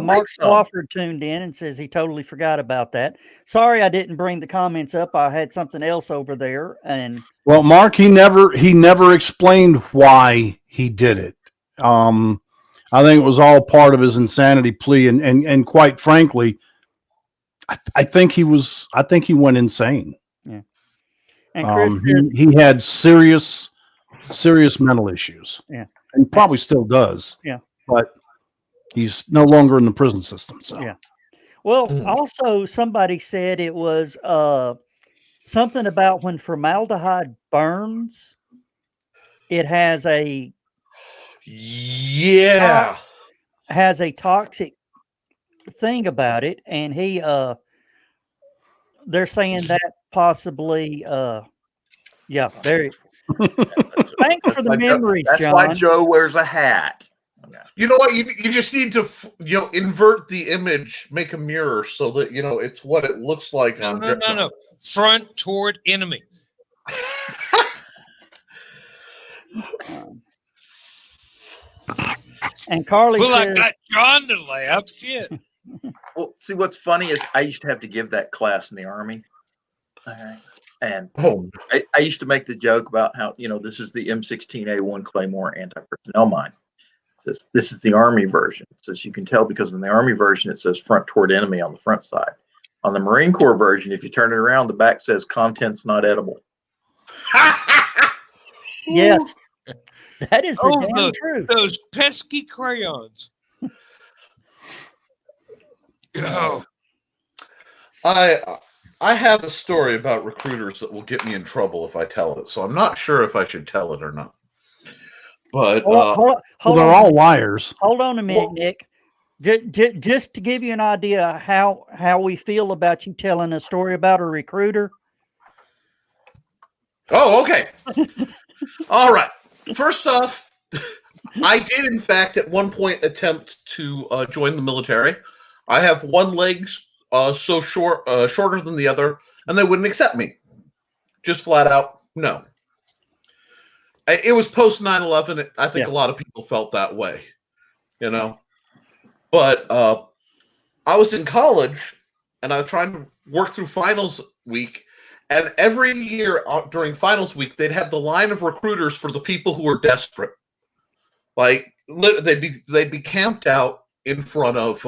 Mark Swafford tuned in and says he totally forgot about that. Sorry, I didn't bring the comments up. I had something else over there. And well, Mark, he never explained why he did it. I think it was all part of his insanity plea, and quite frankly, I think he went insane. Yeah. And Chris he had serious mental issues. Yeah. And probably still does. Yeah. But he's no longer in the prison system. So yeah. Well, also somebody said it was something about when formaldehyde burns, it has a toxic thing about it, and they're saying that possibly there. Thanks for the memories, That's John. why Joe wears a hat. You know what? You just need to invert the image, make a mirror so that it's what it looks like. No. Front toward enemy. And Carly says, I got John to laugh. Shit. Well, see, what's funny is I used to have to give that class in the Army. And I used to make the joke about how, this is the M16A1 Claymore anti-personnel mine. It says, this is the Army version. It says, you can tell because in the Army version, it says front toward enemy on the front side. On the Marine Corps version, if you turn it around, the back says contents not edible. Yes. That is the damn truth. Those pesky crayons. Oh. I have a story about recruiters that will get me in trouble if I tell it, so I'm not sure if I should tell it or not. But hold they're on. all liars. Hold on a minute, Nick. Just to give you an idea how we feel about you telling a story about a recruiter. Oh, okay. All right. First off, I did, in fact, at one point attempt to join the military. I have one leg so shorter than the other, and they wouldn't accept me. Just flat out, no. It was post 9/11. I think a lot of people felt that way, But I was in college, and I was trying to work through finals week. And every year during finals week, they'd have the line of recruiters for the people who were desperate. Like they'd be camped out in front of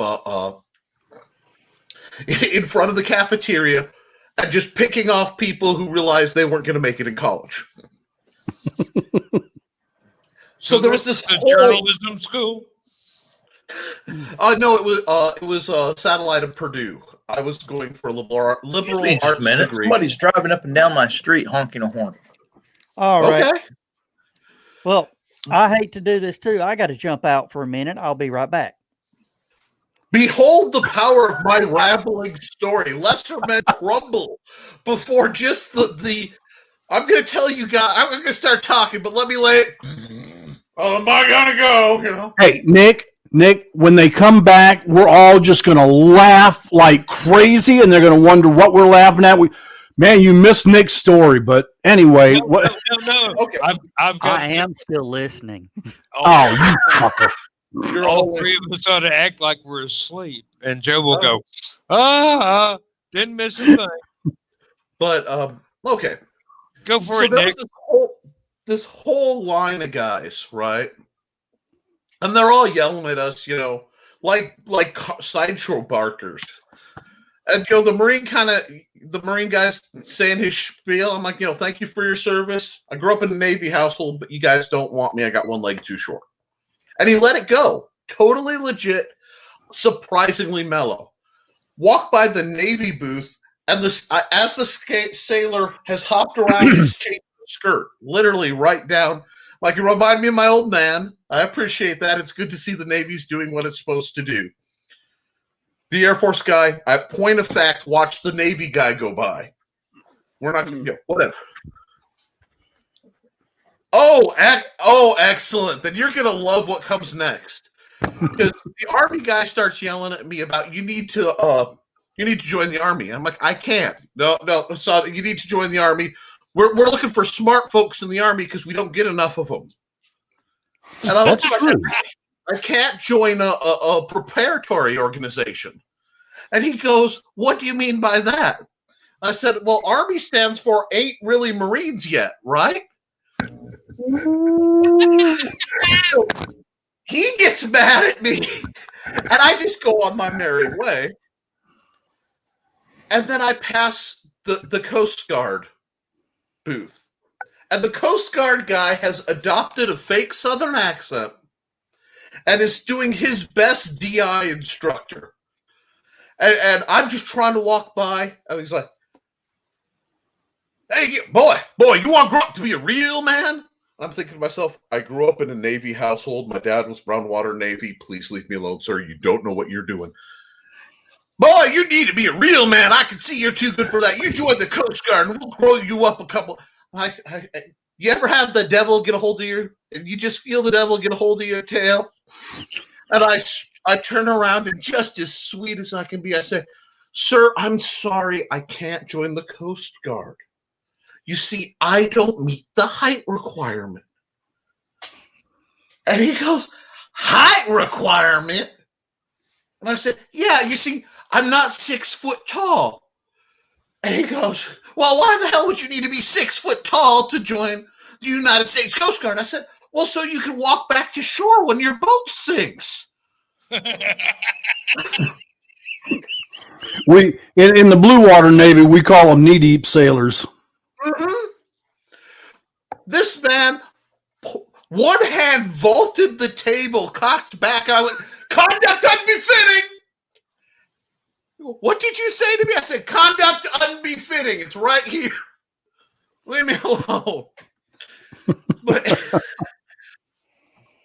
the cafeteria and just picking off people who realized they weren't going to make it in college. So there was this journalism school. No, it was a satellite of Purdue. I was going for a liberal arts degree. Somebody's driving up and down my street honking a horn. All right. Okay. Well, I hate to do this too. I got to jump out for a minute. I'll be right back. Behold the power of my rambling story. Lesser men crumble before just the. I'm going to tell you guys. I'm going to start talking, but let me lay it. Oh, am I going to go? Hey, Nick, when they come back, we're all just going to laugh like crazy, and they're going to wonder what we're laughing at. Man, you missed Nick's story, but anyway. No. Okay. I am still listening. Oh, you fucker. All three of us ought to act like we're asleep, and Joe will go, didn't miss a thing. But, okay. Go for it, Nick. This whole line of guys, right? And they're all yelling at us, like sideshow barkers. And the Marine guy's saying his spiel. I'm like, thank you for your service. I grew up in a Navy household, but you guys don't want me. I got one leg too short. And he let it go. Totally legit, surprisingly mellow. Walk by the Navy booth, and as the sailor has hopped around his skirt, literally right down. Like, it reminded me of my old man. I appreciate that. It's good to see the Navy's doing what it's supposed to do. The Air Force guy, at point of fact, watched the Navy guy go by. We're not going to whatever. Oh, excellent. Then you're going to love what comes next. Because the Army guy starts yelling at me about, you need to join the Army. And I'm like, I can't. No, so you need to join the Army. We're looking for smart folks in the Army because we don't get enough of them. And That's true. I can't join a preparatory organization. And he goes, what do you mean by that? I said, well, Army stands for ain't really Marines yet, right? He gets mad at me. And I just go on my merry way. And then I pass the Coast Guard booth. And the Coast Guard guy has adopted a fake Southern accent and is doing his best DI instructor. And I'm just trying to walk by, and he's like, hey, boy, you want to grow up to be a real man? I'm thinking to myself, I grew up in a Navy household. My dad was Brownwater Navy. Please leave me alone, sir. You don't know what you're doing. Boy, you need to be a real man. I can see you're too good for that. You join the Coast Guard, and we'll grow you up a couple. You ever have the devil get a hold of you, and you just feel the devil get a hold of your tail? And I turn around, and just as sweet as I can be, I say, sir, I'm sorry, I can't join the Coast Guard. You see, I don't meet the height requirement. And he goes, height requirement? And I said, yeah, you see, I'm not 6 foot tall. And he goes, well, why the hell would you need to be 6 foot tall to join the United States Coast Guard? I said, well, so you can walk back to shore when your boat sinks. We in the Blue Water Navy, we call them knee-deep sailors. Mm-hmm. This man, one hand vaulted the table, cocked back. I went, conduct unbefitting. What did you say to me? I said, conduct unbefitting. It's right here. Leave me alone. But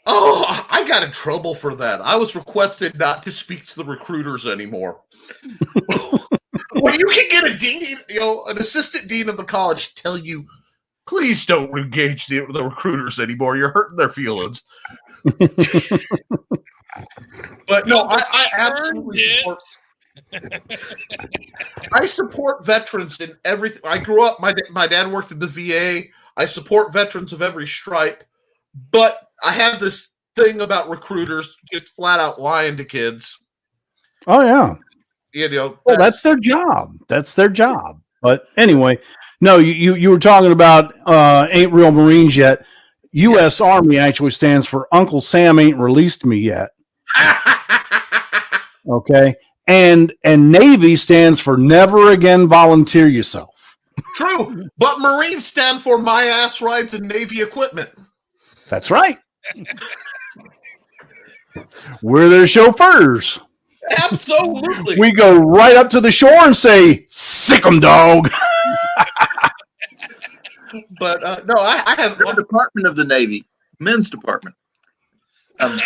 I got in trouble for that. I was requested not to speak to the recruiters anymore. When you can get a dean, an assistant dean of the college tell you, please don't engage the recruiters anymore. You're hurting their feelings. But no, I absolutely support. I support veterans in everything. I grew up. My dad worked in the VA. I support veterans of every stripe. But I have this thing about recruiters just flat out lying to kids. Oh yeah. Well, that's their job. That's their job. But anyway, no, you were talking about ain't real Marines yet. U.S. Army actually stands for Uncle Sam ain't released me yet. Okay, and Navy stands for never again volunteer yourself. True, but Marines stand for my ass rides and Navy equipment. That's right. We're their chauffeurs. Absolutely. We go right up to the shore and say, sick 'em, dog. But no, I have one department of the Navy, men's department. Yeah,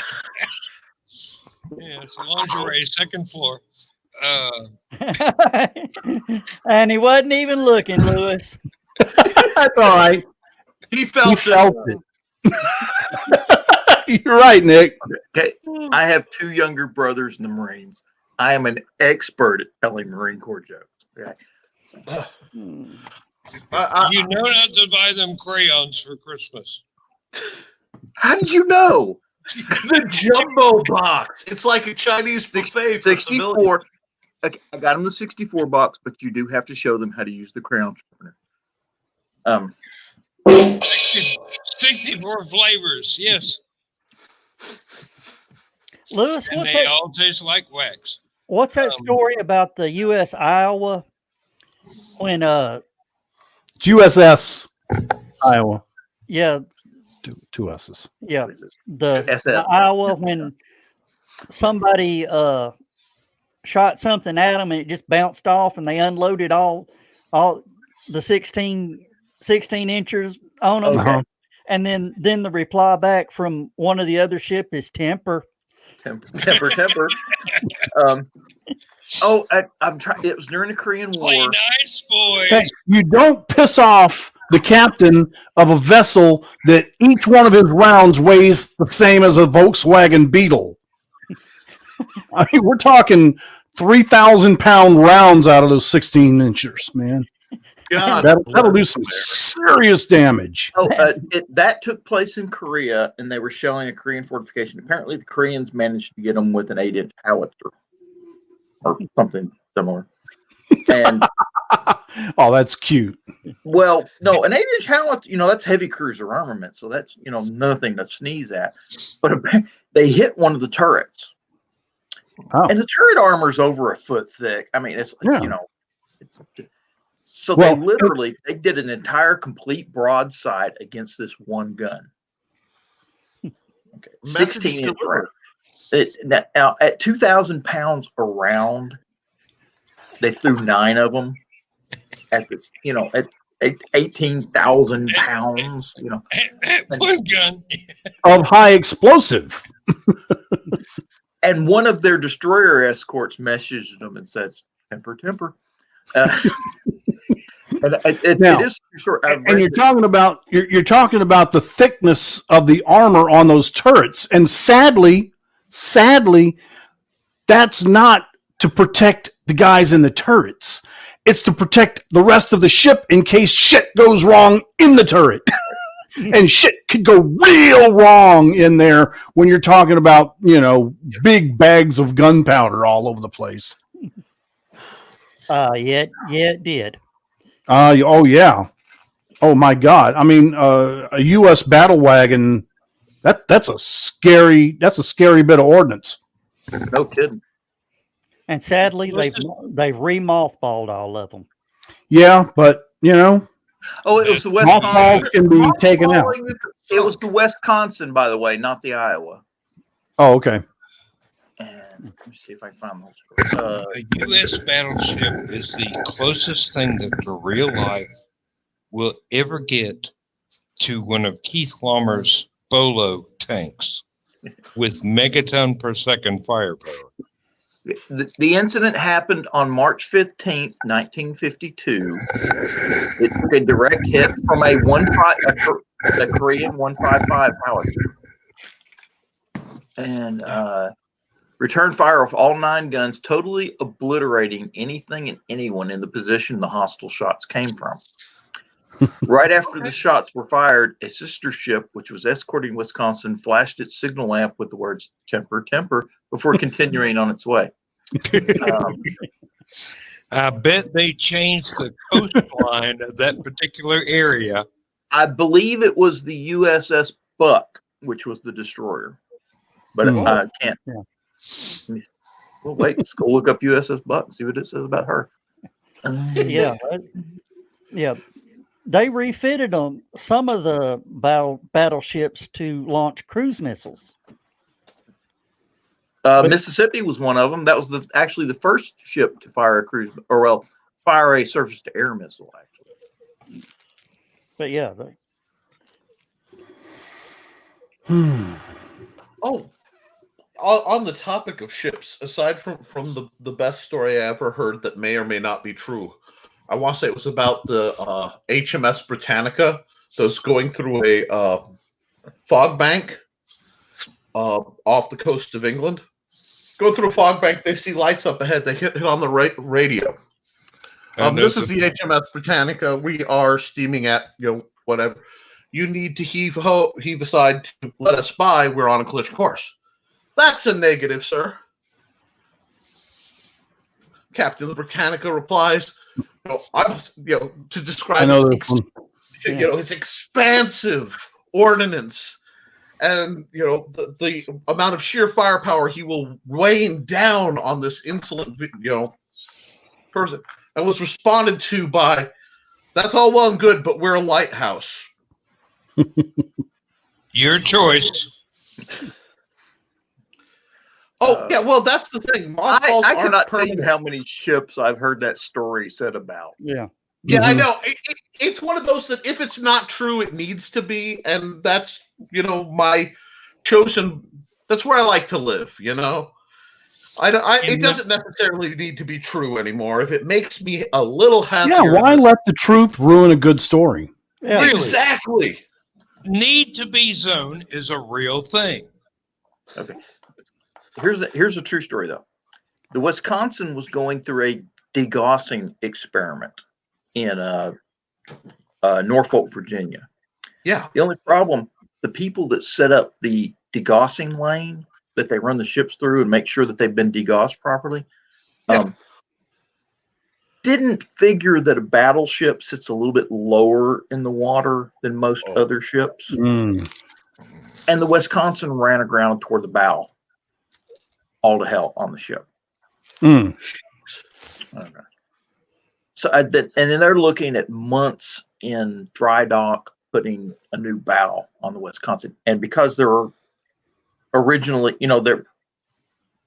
it's a lingerie, second floor. And he wasn't even looking, Lewis. That's all right. He felt it. You're right, Nick. Okay, I have 2 younger brothers in the Marines. I am an expert at telling Marine Corps jokes. Okay. You know not to buy them crayons for Christmas. How did you know? The jumbo box. It's like a Chinese buffet. 64. Okay, I got them the 64 box, but you do have to show them how to use the crayon sharpener. 64 flavors, yes. Lewis, And they all taste like wax. What's that story about the U.S. Iowa when it's USS Iowa? Yeah, two S's. Yeah, the Iowa when somebody shot something at them and it just bounced off and they unloaded all the 16 inches on them. Okay. And then the reply back from one of the other ship is temper. Temper. I'm trying. It was during the Korean War. Play nice, boys. Hey, you don't piss off the captain of a vessel that each one of his rounds weighs the same as a Volkswagen Beetle. I mean, we're talking 3,000-pound rounds out of those 16 inches, man. God, that'll do some serious damage. That took place in Korea, and they were shelling a Korean fortification. Apparently, the Koreans managed to get them with an 8-inch howitzer or something similar. And oh, that's cute. Well, no, an 8-inch howitzer, that's heavy cruiser armament, so that's nothing to sneeze at. But they hit one of the turrets, and the turret armor's over a foot thick. I mean, it's So they did an entire complete broadside against this one gun. Okay, 16-inch. Now at 2,000 pounds a round, they threw 9 of them. At this, at 18,000 pounds, one gun of high explosive. And one of their destroyer escorts messaged them and says, "Temper." And it is short. And you're talking about the thickness of the armor on those turrets, and sadly, that's not to protect the guys in the turrets. It's to protect the rest of the ship in case shit goes wrong in the turret. And shit could go real wrong in there when you're talking about, big bags of gunpowder all over the place. Yeah, it did. Oh yeah. Oh my God. I mean, a U.S. battle wagon. That's a scary bit of ordnance. No kidding. And sadly, they've re-mothballed all of them. Yeah, but Oh, it was the mothballs Wisconsin. can be taken out. It was the Wisconsin, by the way, not the Iowa. Oh, okay. And let me see if I can find the whole story. A U.S. battleship is the closest thing that the real life will ever get to one of Keith Laumer's Bolo tanks with megaton per second firepower. The incident happened on March 15th, 1952. It took a direct hit from a Korean 155 howitzer. And return fire of all 9 guns, totally obliterating anything and anyone in the position the hostile shots came from. Right after the shots were fired, a sister ship, which was escorting Wisconsin, flashed its signal lamp with the words "temper, temper" before continuing on its way. I bet they changed the coastline of that particular area. I believe it was the USS Buck, which was the destroyer, but I can't. Yeah. Well, wait, let's go look up USS Buck and see what it says about her. Yeah. They refitted them, some of the battleships, to launch cruise missiles. Mississippi was one of them. That was actually the first ship to fire a surface-to-air missile, actually. But yeah. Oh, on the topic of ships, aside from the best story I ever heard that may or may not be true, I want to say it was about the HMS Britannica that's going through a fog bank off the coast of England. Go through a fog bank, they see lights up ahead, they hit on the radio. This is the HMS Britannica. We are steaming at, whatever. You need to heave aside to let us by. We're on a collision course. That's a negative, sir. Captain the Britannica replies, to describe his expansive ordnance and the amount of sheer firepower he will rain down on this insolent person, and was responded to by, "That's all well and good, but we're a lighthouse." Your choice. Oh, yeah, well, that's the thing. I cannot tell you how many ships I've heard that story said about. Yeah. Yeah, I know. It's one of those that if it's not true, it needs to be. And that's, my chosen, that's where I like to live, It doesn't necessarily need to be true anymore. If it makes me a little happier. Yeah, why let the truth ruin a good story? Yeah. Really? Exactly. Need to be zone is a real thing. Okay. Here's a true story, though. The Wisconsin was going through a degaussing experiment in Norfolk, Virginia. Yeah. The only problem, the people that set up the degaussing lane that they run the ships through and make sure that they've been degaussed properly, didn't figure that a battleship sits a little bit lower in the water than most other ships. And the Wisconsin ran aground toward the bow, all to hell on the ship. Okay. So and then they're looking at months in dry dock putting a new bow on the Wisconsin, and because there are originally,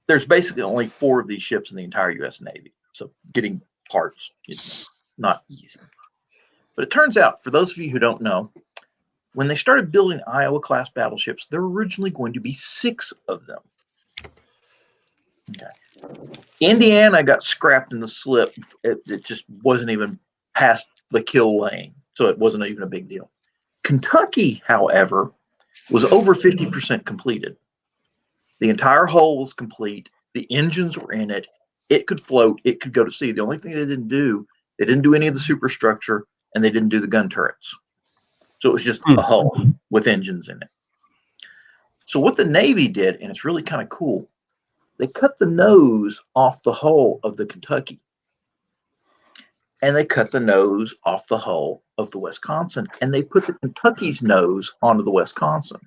there's basically only 4 of these ships in the entire U.S. Navy, so getting parts is not easy. But it turns out, for those of you who don't know, when they started building Iowa-class battleships, there were originally going to be 6 of them. Okay. Indiana got scrapped in the slip. It just wasn't even past the kill lane, so it wasn't even a big deal. Kentucky, however, was over 50% completed. The entire hull was complete. The engines were in it. It could float. It could go to sea. The only thing they didn't do any of the superstructure, and they didn't do the gun turrets. So it was just a hull with engines in it. So what the Navy did, and it's really kind of cool, they cut the nose off the hull of the Kentucky. And they cut the nose off the hull of the Wisconsin. And they put the Kentucky's nose onto the Wisconsin.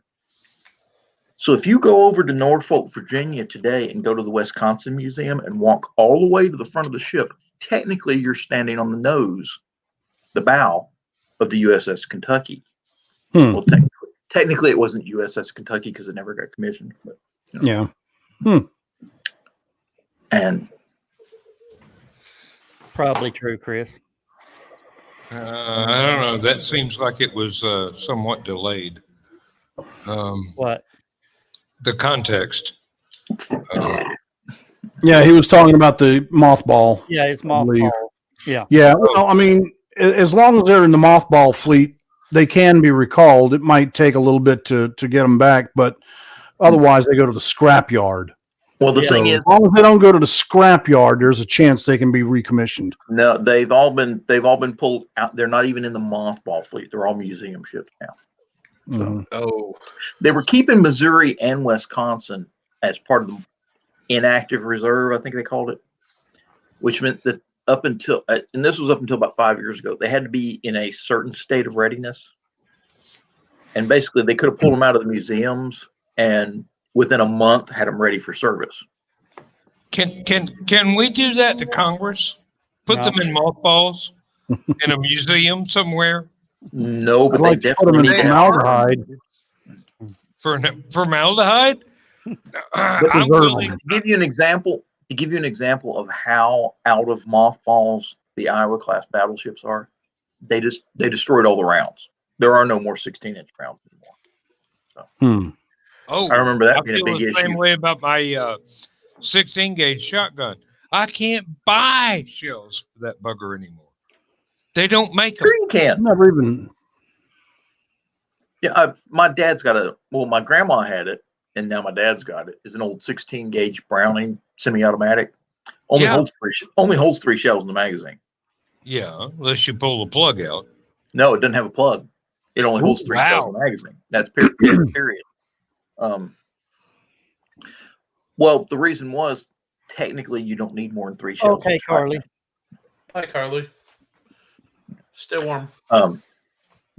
So if you go over to Norfolk, Virginia today and go to the Wisconsin Museum and walk all the way to the front of the ship, technically you're standing on the nose, the bow of the USS Kentucky. Well, technically it wasn't USS Kentucky because it never got commissioned. But, Yeah. And Probably true, Chris. I don't know. That seems like it was somewhat delayed. What? The context. Yeah, he was talking about the mothball. Yeah, it's I believe. mothball. Yeah. Yeah, well, I mean, as long as they're in the mothball fleet, they can be recalled. It might take a little bit to get them back, but otherwise they go to the scrap yard. well, the Yeah. thing So is, as long as they don't go to the scrap yard, there's a chance they can be recommissioned. no, they've all been pulled out. They're not even in the mothball fleet. They're all museum ships now. Mhm. Oh, They were keeping Missouri and Wisconsin as part of the inactive reserve, I think they called it, which meant that up until, and this was up until about 5 years ago, they had to be in a certain state of readiness. And basically, they could have pulled them out of the museums and within a month had them ready for service. Can we do that to Congress? Put No. them in mothballs in a museum somewhere No, but I'd like they to put them in definitely need formaldehyde. for formaldehyde? I'm preserve willing. them. to give you an example. To give you an example of how out of mothballs the Iowa class battleships are, they destroyed all the rounds. There are no more 16-inch rounds anymore. Oh, I remember that I being a feel big the same issue. way about my 16 gauge shotgun. I can't buy shells for that bugger anymore. They don't make them. Sure, you can. Never even. Yeah, my dad's got my grandma had it, and now my dad's got it. It's an old 16 gauge Browning semi-automatic. Only Yeah. holds three shells in the magazine. Yeah, unless you pull the plug out. No, it doesn't have a plug. It only holds three shells in the magazine. That's period. Well, the reason was technically you don't need more than three shells. Okay, Carly. hi, Carly. Stay warm.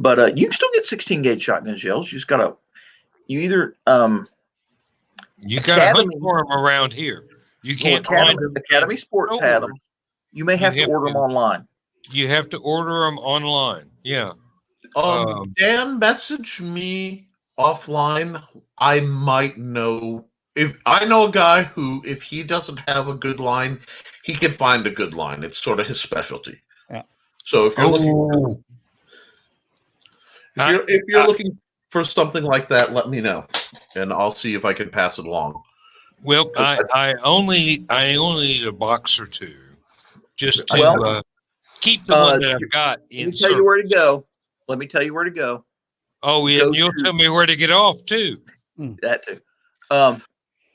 But you can still get 16 gauge shotgun shells. You just gotta, you either You got to hunt Academy- for them around here. You can't find them. Academy Sports had them. You may have to order them online. You have to order them online. Yeah. Dan, message me offline. I might know if I know a guy who, if he doesn't have a good line, he can find a good line. It's sort of his specialty. Yeah. So if you're looking, if you're looking for something like that, let me know, and I'll see if I can pass it along. Well, I only need a box or two, just to keep the one that I've got in. Let me tell you where to go. Let me tell you where to go. Oh, yeah, you'll tell me where to get off too. That too.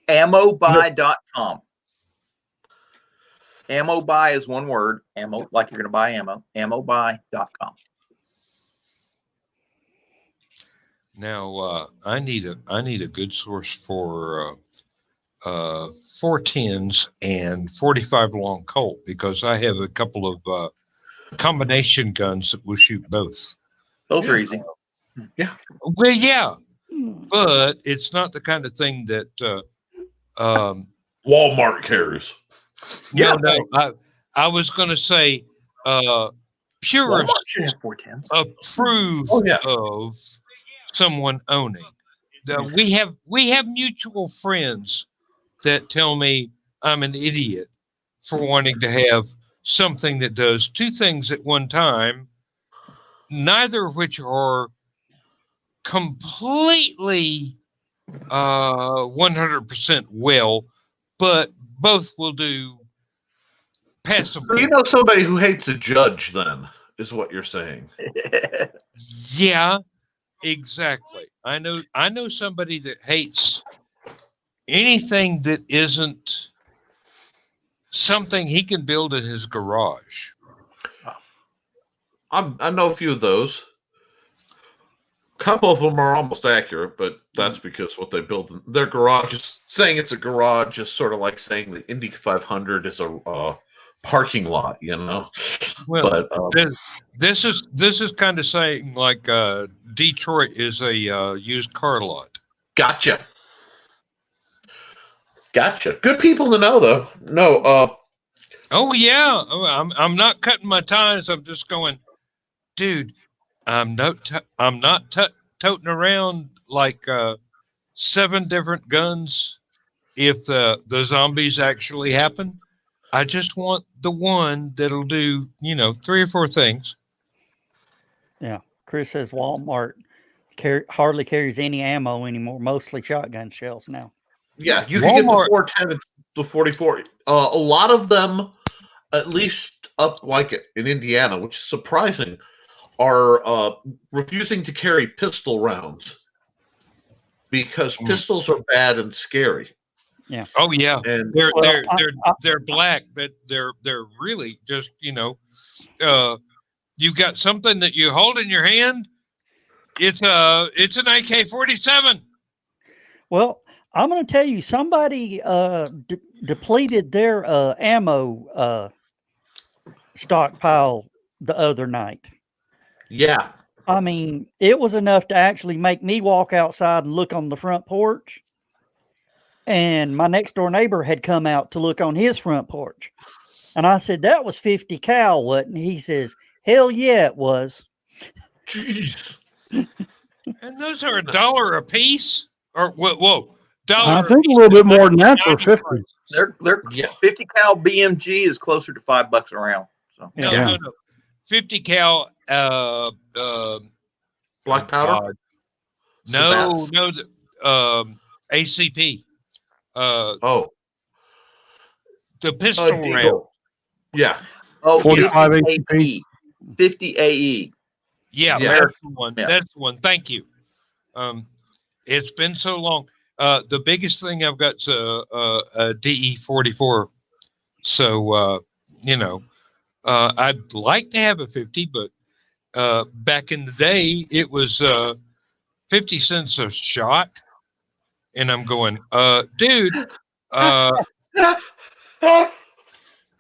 Ammobuy.com. Ammo buy is one word. Ammo, like you're going to buy ammo. Ammobuy.com. Now, I need a good source for 410s and 45 long Colt, because I have a couple of combination guns that will shoot both. Those are easy. Yeah. Well, yeah, but it's not the kind of thing that Walmart carries. No, I was going to say purists approve of someone owning. We have mutual friends that tell me I'm an idiot for wanting to have something that does two things at one time, neither of which are completely 100% well, but both will do passable. So you know somebody who hates a judge, then, is what you're saying. Yeah, exactly. I know somebody that hates anything that isn't something he can build in his garage. I know a few of those. A couple of them are almost accurate, but that's because what they build in their garage is saying it's a garage is sort of like saying the Indy 500 is a parking lot, you know. Well, But this is kind of saying like Detroit is a used car lot. Gotcha. Good people to know, though. No. Oh yeah, I'm not cutting my ties. I'm just going, dude. I'm not toting around like 7 different guns. If the zombies actually happen, I just want the one that'll do 3 or 4 things. Yeah. Chris says Walmart hardly carries any ammo anymore, mostly shotgun shells now. Yeah, you can get the Walmart. 410 and the 44. A lot of them, at least up like in Indiana, which is surprising, are refusing to carry pistol rounds because pistols are bad and scary. Yeah. Oh yeah. And They're black, but they're really just you've got something that you hold in your hand. It's an AK-47. Well, I'm going to tell you, somebody depleted their ammo stockpile the other night. yeah, I mean, it was enough to actually make me walk outside and look on the front porch. And my next door neighbor had come out to look on his front porch. And I said, that was 50 cal, wasn't it? He says, hell yeah, it was. jeez. And those are $1 a piece. Or whoa, I $1 think a little bit more than that for 50. They're Yeah. 50 cal BMG is closer to $5 a round. So No. 50 cal Black powder? God. No, ACP. Oh. The pistol round. Deagle. Yeah. oh, 45 50 ACP. AE. 50 AE. Yeah, Yeah. that's the one. Yeah. That's the one. Thank you. It's been so long. The biggest thing I've got is a DE-44. So, I'd like to have a 50, but back in the day, it was 50 cents a shot. And I'm going, dude, I've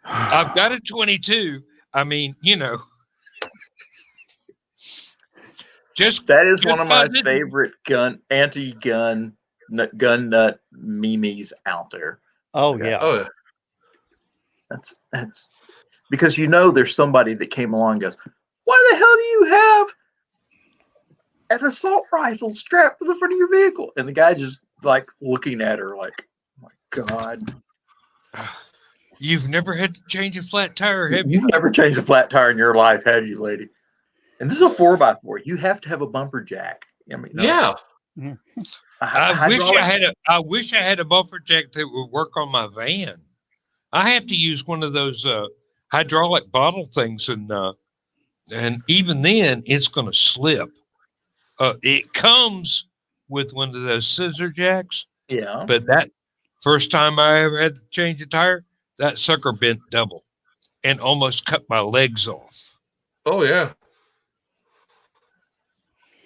got a 22. I mean, just That is just one of my cause favorite anti-gun gun nut memes out there. Oh, yeah. Oh, yeah. That's because there's somebody that came along and goes, why the hell do you have an assault rifle strapped to the front of your vehicle? And the guy just like looking at her like, oh my God. You've never had to change a flat tire, have you? You've never changed a flat tire in your life, have you, lady? And this is a 4x4. You have to have a bumper jack. I mean, Yeah. I wish I had a bumper jack that would work on my van. I have to use one of those hydraulic bottle things, and even then, it's going to slip. It comes with one of those scissor jacks. Yeah. But that first time I ever had to change a tire, that sucker bent double and almost cut my legs off. Oh, yeah.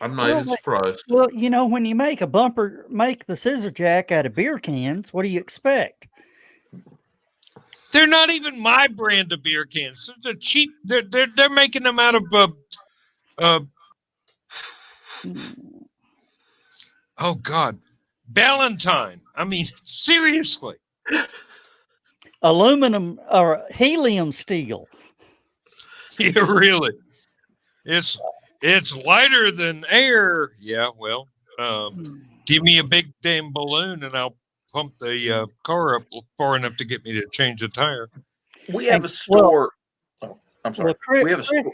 I'm not even surprised. Well, when you make the scissor jack out of beer cans, what do you expect? They're not even my brand of beer cans. They're cheap. They're making them out of oh God, Ballantine. I mean, seriously. Aluminum or helium steel. Yeah, really. It's lighter than air. Yeah, well, give me a big damn balloon and I'll pump the car up far enough to get me to change the tire. We have a store. I'm sorry. Well, we have a store.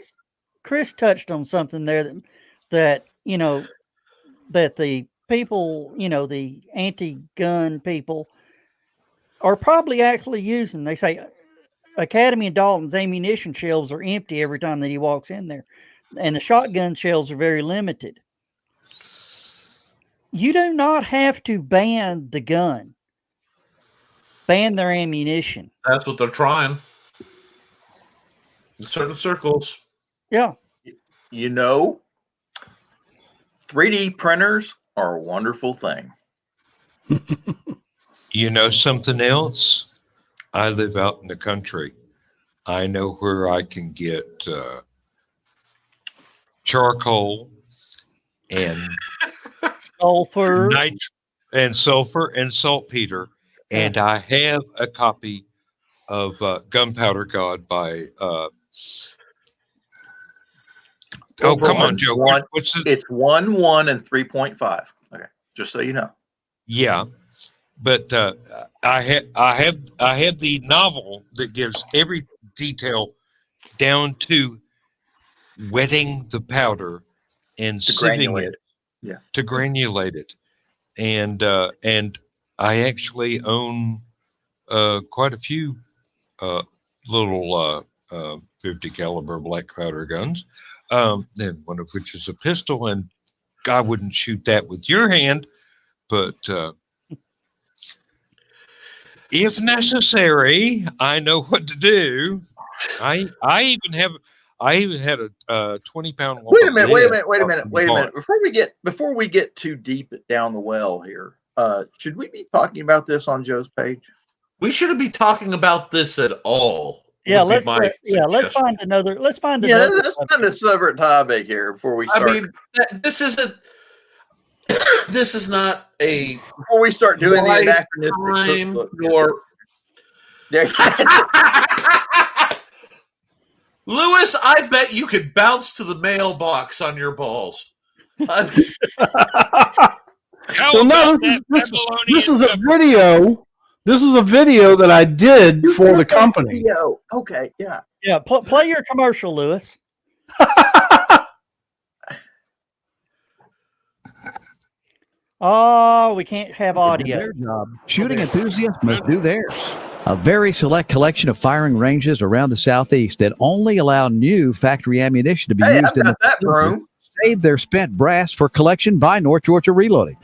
Chris touched on something there that that the people, the anti-gun people are probably actually using. They say Academy and Dalton's ammunition shelves are empty every time that he walks in there. And the shotgun shells are very limited. You do not have to ban the gun. Ban their ammunition. That's what they're trying. In certain circles. Yeah. 3D printers are a wonderful thing. You know something else? I live out in the country. I know where I can get charcoal and Sulfur. sulfur and saltpeter, and I have a copy of Gunpowder God by. Oh, come on, Joe. What's it? It's 1, 1, and 3.5. Okay, just so you know. Yeah, but I have the novel that gives every detail down to wetting the powder and sieving it to granulate it, and I actually own quite a few little 50 caliber black powder guns, and one of which is a pistol, and I wouldn't shoot that with your hand, but if necessary, I know what to do. I even had a 20-pound. Wait a minute. Before we get too deep down the well here, should we be talking about this on Joe's page? We shouldn't be talking about this at all. Yeah, let's find another. Let's find another. Let's find a separate topic here before we start. I mean, this isn't. This is not a. Before we start doing the anachronistic or. Lewis, I bet you could bounce to the mailbox on your balls. Well, no, this is a video. This is a video that I did for the company. Video. Okay, yeah. Yeah, play your commercial, Lewis. Oh, we can't have audio. Their job. Shooting enthusiasts must do theirs. A very select collection of firing ranges around the Southeast that only allow new factory ammunition to be used in that room. Save their spent brass for collection by North Georgia Reloading.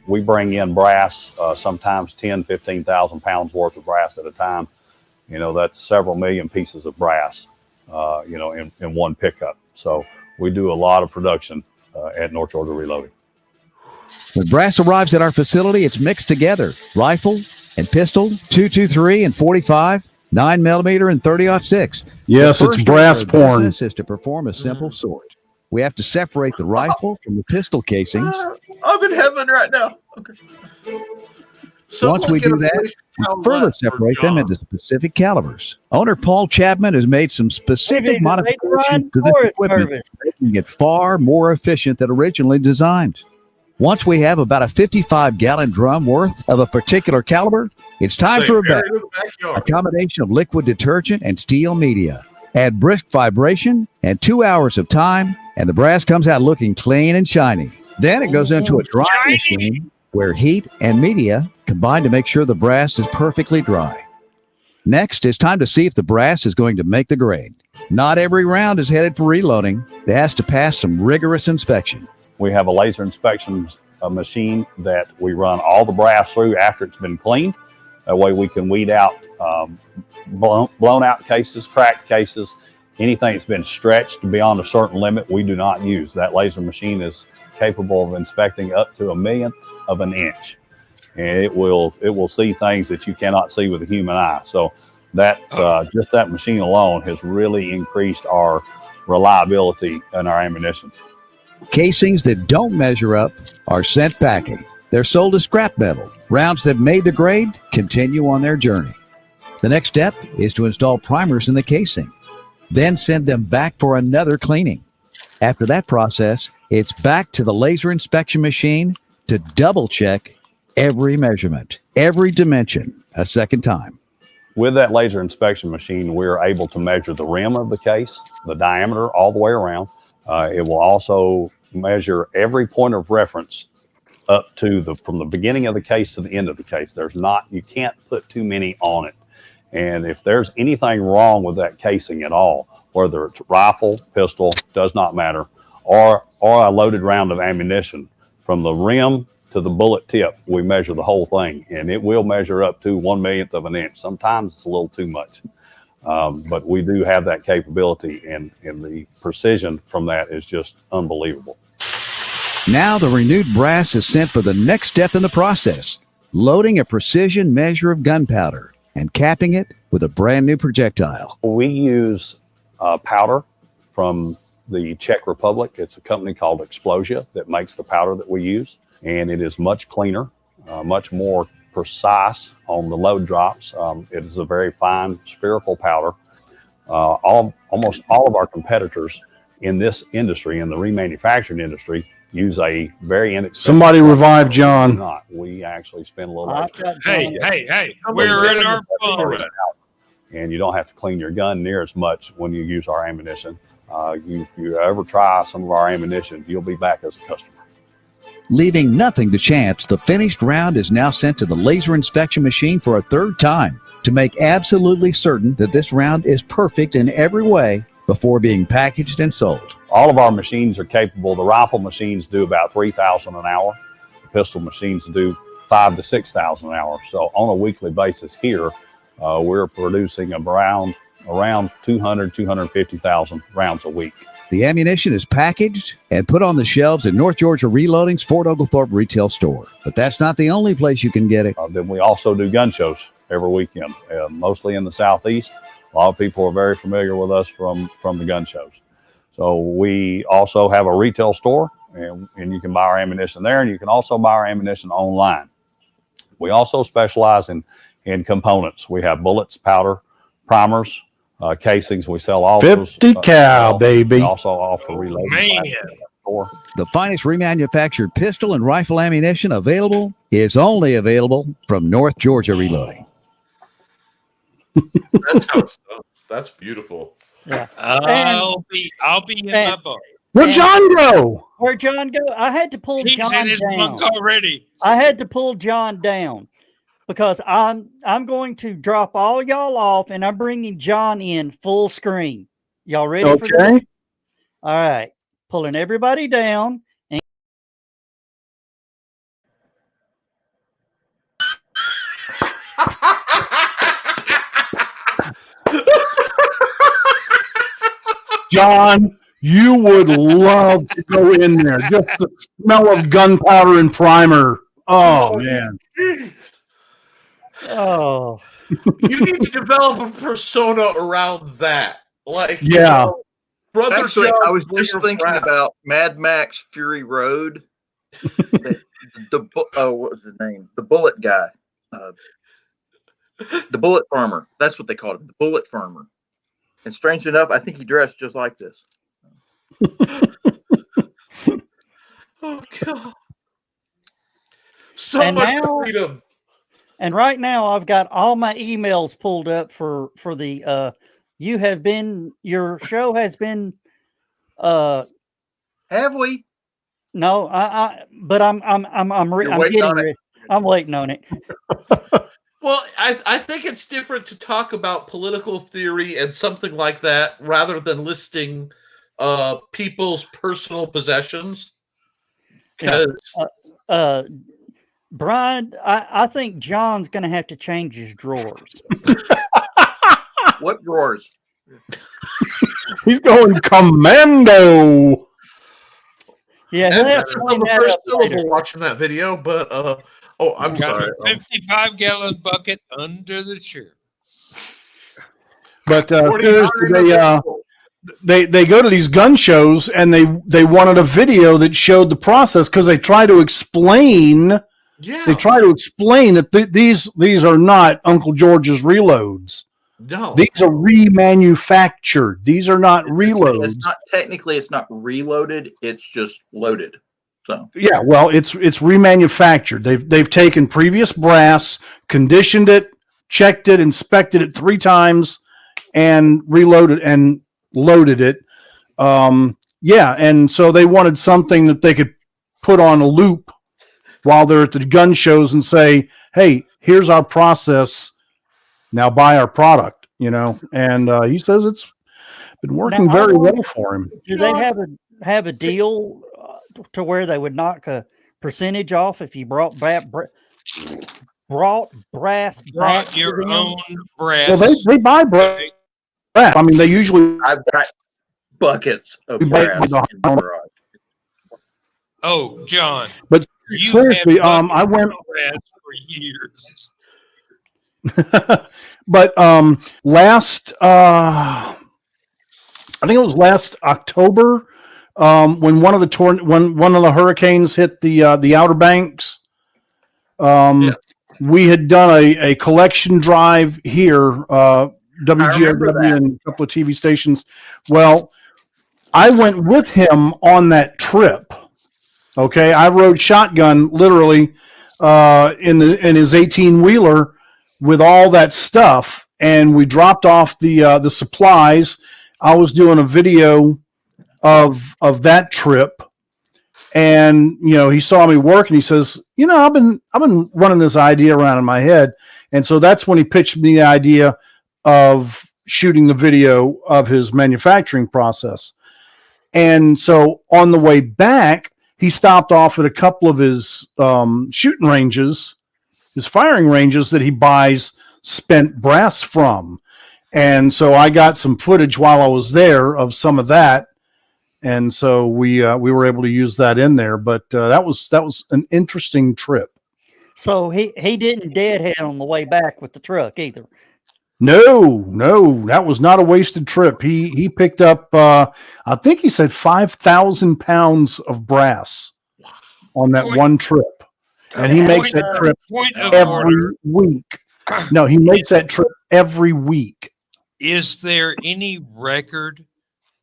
We bring in brass, sometimes 10, 15,000 pounds worth of brass at a time. You know, that's several million pieces of brass, in one pickup. So we do a lot of production at North Georgia Reloading. When brass arrives at our facility, it's mixed together. Rifle and pistol, 223 and 45, 9mm and 30-06. Yes, it's brass porn. This is to perform a simple sort. We have to separate the rifle from the pistol casings. I'm in heaven right now. Okay. Once we do that, we further separate them into specific calibers. Owner Paul Chapman has made some specific modifications to this equipment, making it far more efficient than originally designed. Once we have about a 55-gallon drum worth of a particular caliber, it's time for a batch. A combination of liquid detergent and steel media. Add brisk vibration and 2 hours of time, and the brass comes out looking clean and shiny. Then it goes into a drying machine where heat and media combine to make sure the brass is perfectly dry. Next, it's time to see if the brass is going to make the grade. Not every round is headed for reloading. It has to pass some rigorous inspection. We have a laser inspection machine that we run all the brass through after it's been cleaned. That way we can weed out blown out cases, cracked cases, anything that's been stretched beyond a certain limit, we do not use. That laser machine is capable of inspecting up to 1/1000th of an inch. And it will see things that you cannot see with the human eye. So that just that machine alone has really increased our reliability in our ammunition. Casings that don't measure up are sent packing. They're sold as scrap metal. Rounds that made the grade continue on their journey. The next step is to install primers in the casing, then send them back for another cleaning. After that process, it's back to the laser inspection machine to double check every measurement, every dimension a second time. With that laser inspection machine, we're able to measure the rim of the case, the diameter all the way around. It will also measure every point of reference up to from the beginning of the case to the end of the case. You can't put too many on it. And if there's anything wrong with that casing at all, whether it's rifle, pistol, does not matter, or a loaded round of ammunition, from the rim to the bullet tip, we measure the whole thing, and it will measure up to 1/1,000,000th of an inch. Sometimes it's a little too much. But we do have that capability, and the precision from that is just unbelievable. Now the renewed brass is sent for the next step in the process, loading a precision measure of gunpowder and capping it with a brand new projectile. We use powder from the Czech Republic. It's a company called Explosia that makes the powder that we use, and it is much cleaner, much more precise on the load drops. It is a very fine spherical powder. Almost all of our competitors in this industry, in the remanufactured industry, use a very inexpensive. Somebody revive John. Not. We actually spend a little. Hey! We're in our fun. And you don't have to clean your gun near as much when you use our ammunition. If you ever try some of our ammunition, you'll be back as a customer. Leaving nothing to chance, the finished round is now sent to the laser inspection machine for a third time to make absolutely certain that this round is perfect in every way before being packaged and sold. All of our machines are capable. The rifle machines do about 3,000 an hour. The pistol machines do 5,000 to 6,000 an hour. So on a weekly basis here, we're producing around 200, 250,000 rounds a week. The ammunition is packaged and put on the shelves at North Georgia Reloading's Fort Oglethorpe retail store. But that's not the only place you can get it. Then we also do gun shows every weekend, mostly in the Southeast. A lot of people are very familiar with us from the gun shows. So we also have a retail store, and you can buy our ammunition there, and you can also buy our ammunition online. We also specialize in components. We have bullets, powder, primers, casings. We sell all 50 those. cal, baby. We also offer reloading. The finest remanufactured pistol and rifle ammunition available is only available from North Georgia Reloading. That's beautiful. Yeah. I'll be in my bunk. Where'd John go? Where'd John go? I had to pull He's John in his down. bunk already. I had to pull John down because I'm going to drop all y'all off, and I'm bringing John in full screen. Y'all ready for this? Okay. All right. Pulling everybody down. And John, you would love to go in there. Just the smell of gunpowder and primer. Oh, man. oh, You need to develop a persona around that. Like, Yeah. Brother Actually, John, I was just just thinking thinking about Mad Max Fury Road. What was his name? The bullet guy. The bullet farmer. That's what they called him. The bullet farmer. And strange enough, I think he dressed just like this. Oh God! So And much now- freedom. and right now I've got all my emails pulled up for the your show has been Have we? no, but I'm waiting on it. I'm waiting on it. Well, I think it's different to talk about political theory and something like that rather than listing people's personal possessions. Because Brian, I think John's going to have to change his drawers. What drawers? He's going commando. Yeah, he'll have to on clean the that first up later. syllable watching that video, but I'm Got sorry. a 55-gallon bucket under the chair. But 49 they go to these gun shows and they wanted a video that showed the process because they try to explain. Yeah. They try to explain that these are not Uncle George's reloads. No. These are remanufactured. These are not reloads. It's not technically. It's not reloaded. It's just loaded. So Yeah, well, it's remanufactured. They've taken previous brass, conditioned it, checked it, inspected it 3 times, and reloaded and loaded it. And so they wanted something that they could put on a loop while they're at the gun shows and say, "Hey, here's our process. Now buy our product." And he says it's been working very well for him. Do they have a deal to where they would knock a percentage off if you brought brass back Brought your to them? own brass. Well, they buy brass. I mean, they usually I've got buckets of You brass might- in the garage. Oh, John. But You seriously, have I went grass for years. but last I think it was last October, when one of the when one of the hurricanes hit the Outer Banks. We had done a collection drive here, WGRW and a couple of TV stations. Well, I went with him on that trip. Okay, I rode shotgun literally in his 18-wheeler with all that stuff, and we dropped off the supplies. I was doing a video of that trip, and he saw me work, and he says, I've been running this idea around in my head, and so that's when he pitched me the idea of shooting the video of his manufacturing process. And so on the way back, he stopped off at a couple of his shooting ranges, his firing ranges that he buys spent brass from. And so I got some footage while I was there of some of that. And so we were able to use that in there. But that was an interesting trip. So he didn't deadhead on the way back with the truck either. No, that was not a wasted trip. He picked up, I think he said 5,000 pounds of brass on that one trip. And he makes that trip every week. No, he makes that trip every week. Is there any record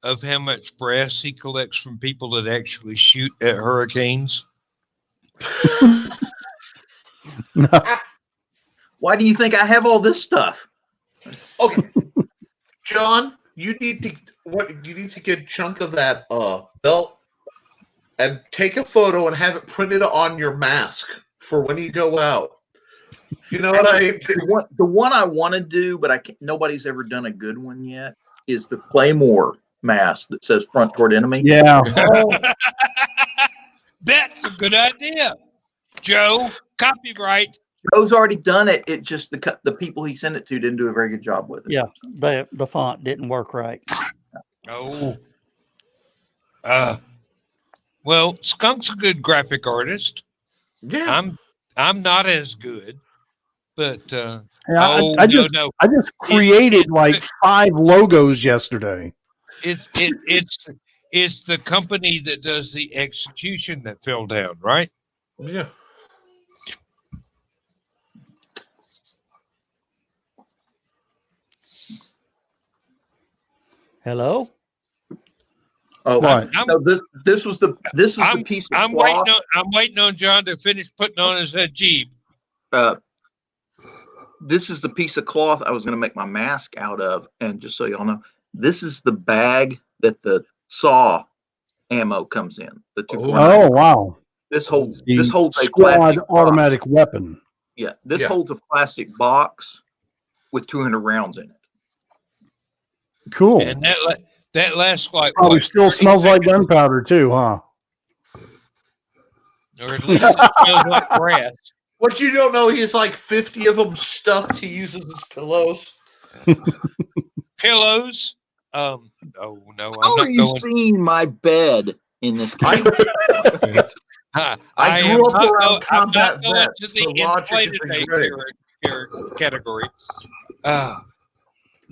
of how much brass he collects from people that actually shoot at hurricanes? Why do you think I have all this stuff? Okay, John, you need to get a chunk of that belt and take a photo and have it printed on your mask for when you go out. You know what the one I want to do, but nobody's ever done a good one yet, is the Claymore mask that says "Front Toward Enemy." Yeah, that's a good idea, Joe. Copyright. Joe's already done it. It just the people he sent it to didn't do a very good job with it. Yeah, the font didn't work right. Oh. Well, Skunk's a good graphic artist. Yeah. I'm not as good, but I just created like 5 logos yesterday. It's the company that does the execution that fell down, right? Yeah. Hello? Oh, what? No, this was the piece of cloth. I'm waiting on John to finish putting on his Jeep. This is the piece of cloth I was going to make my mask out of, and just so y'all know, this is the bag that the saw ammo comes in. The 249. Oh wow! This holds a squad automatic weapon. Yeah, this holds a plastic box with 200 rounds in it. Cool. And that lasts like probably still smells like gunpowder too, huh? Or at least it smells like grass. What you don't know, he has like 50 of them stuffed he uses as pillows. Pillows? Oh no! How are you seeing my bed in this? I grew up around combat vets. To the inflated category.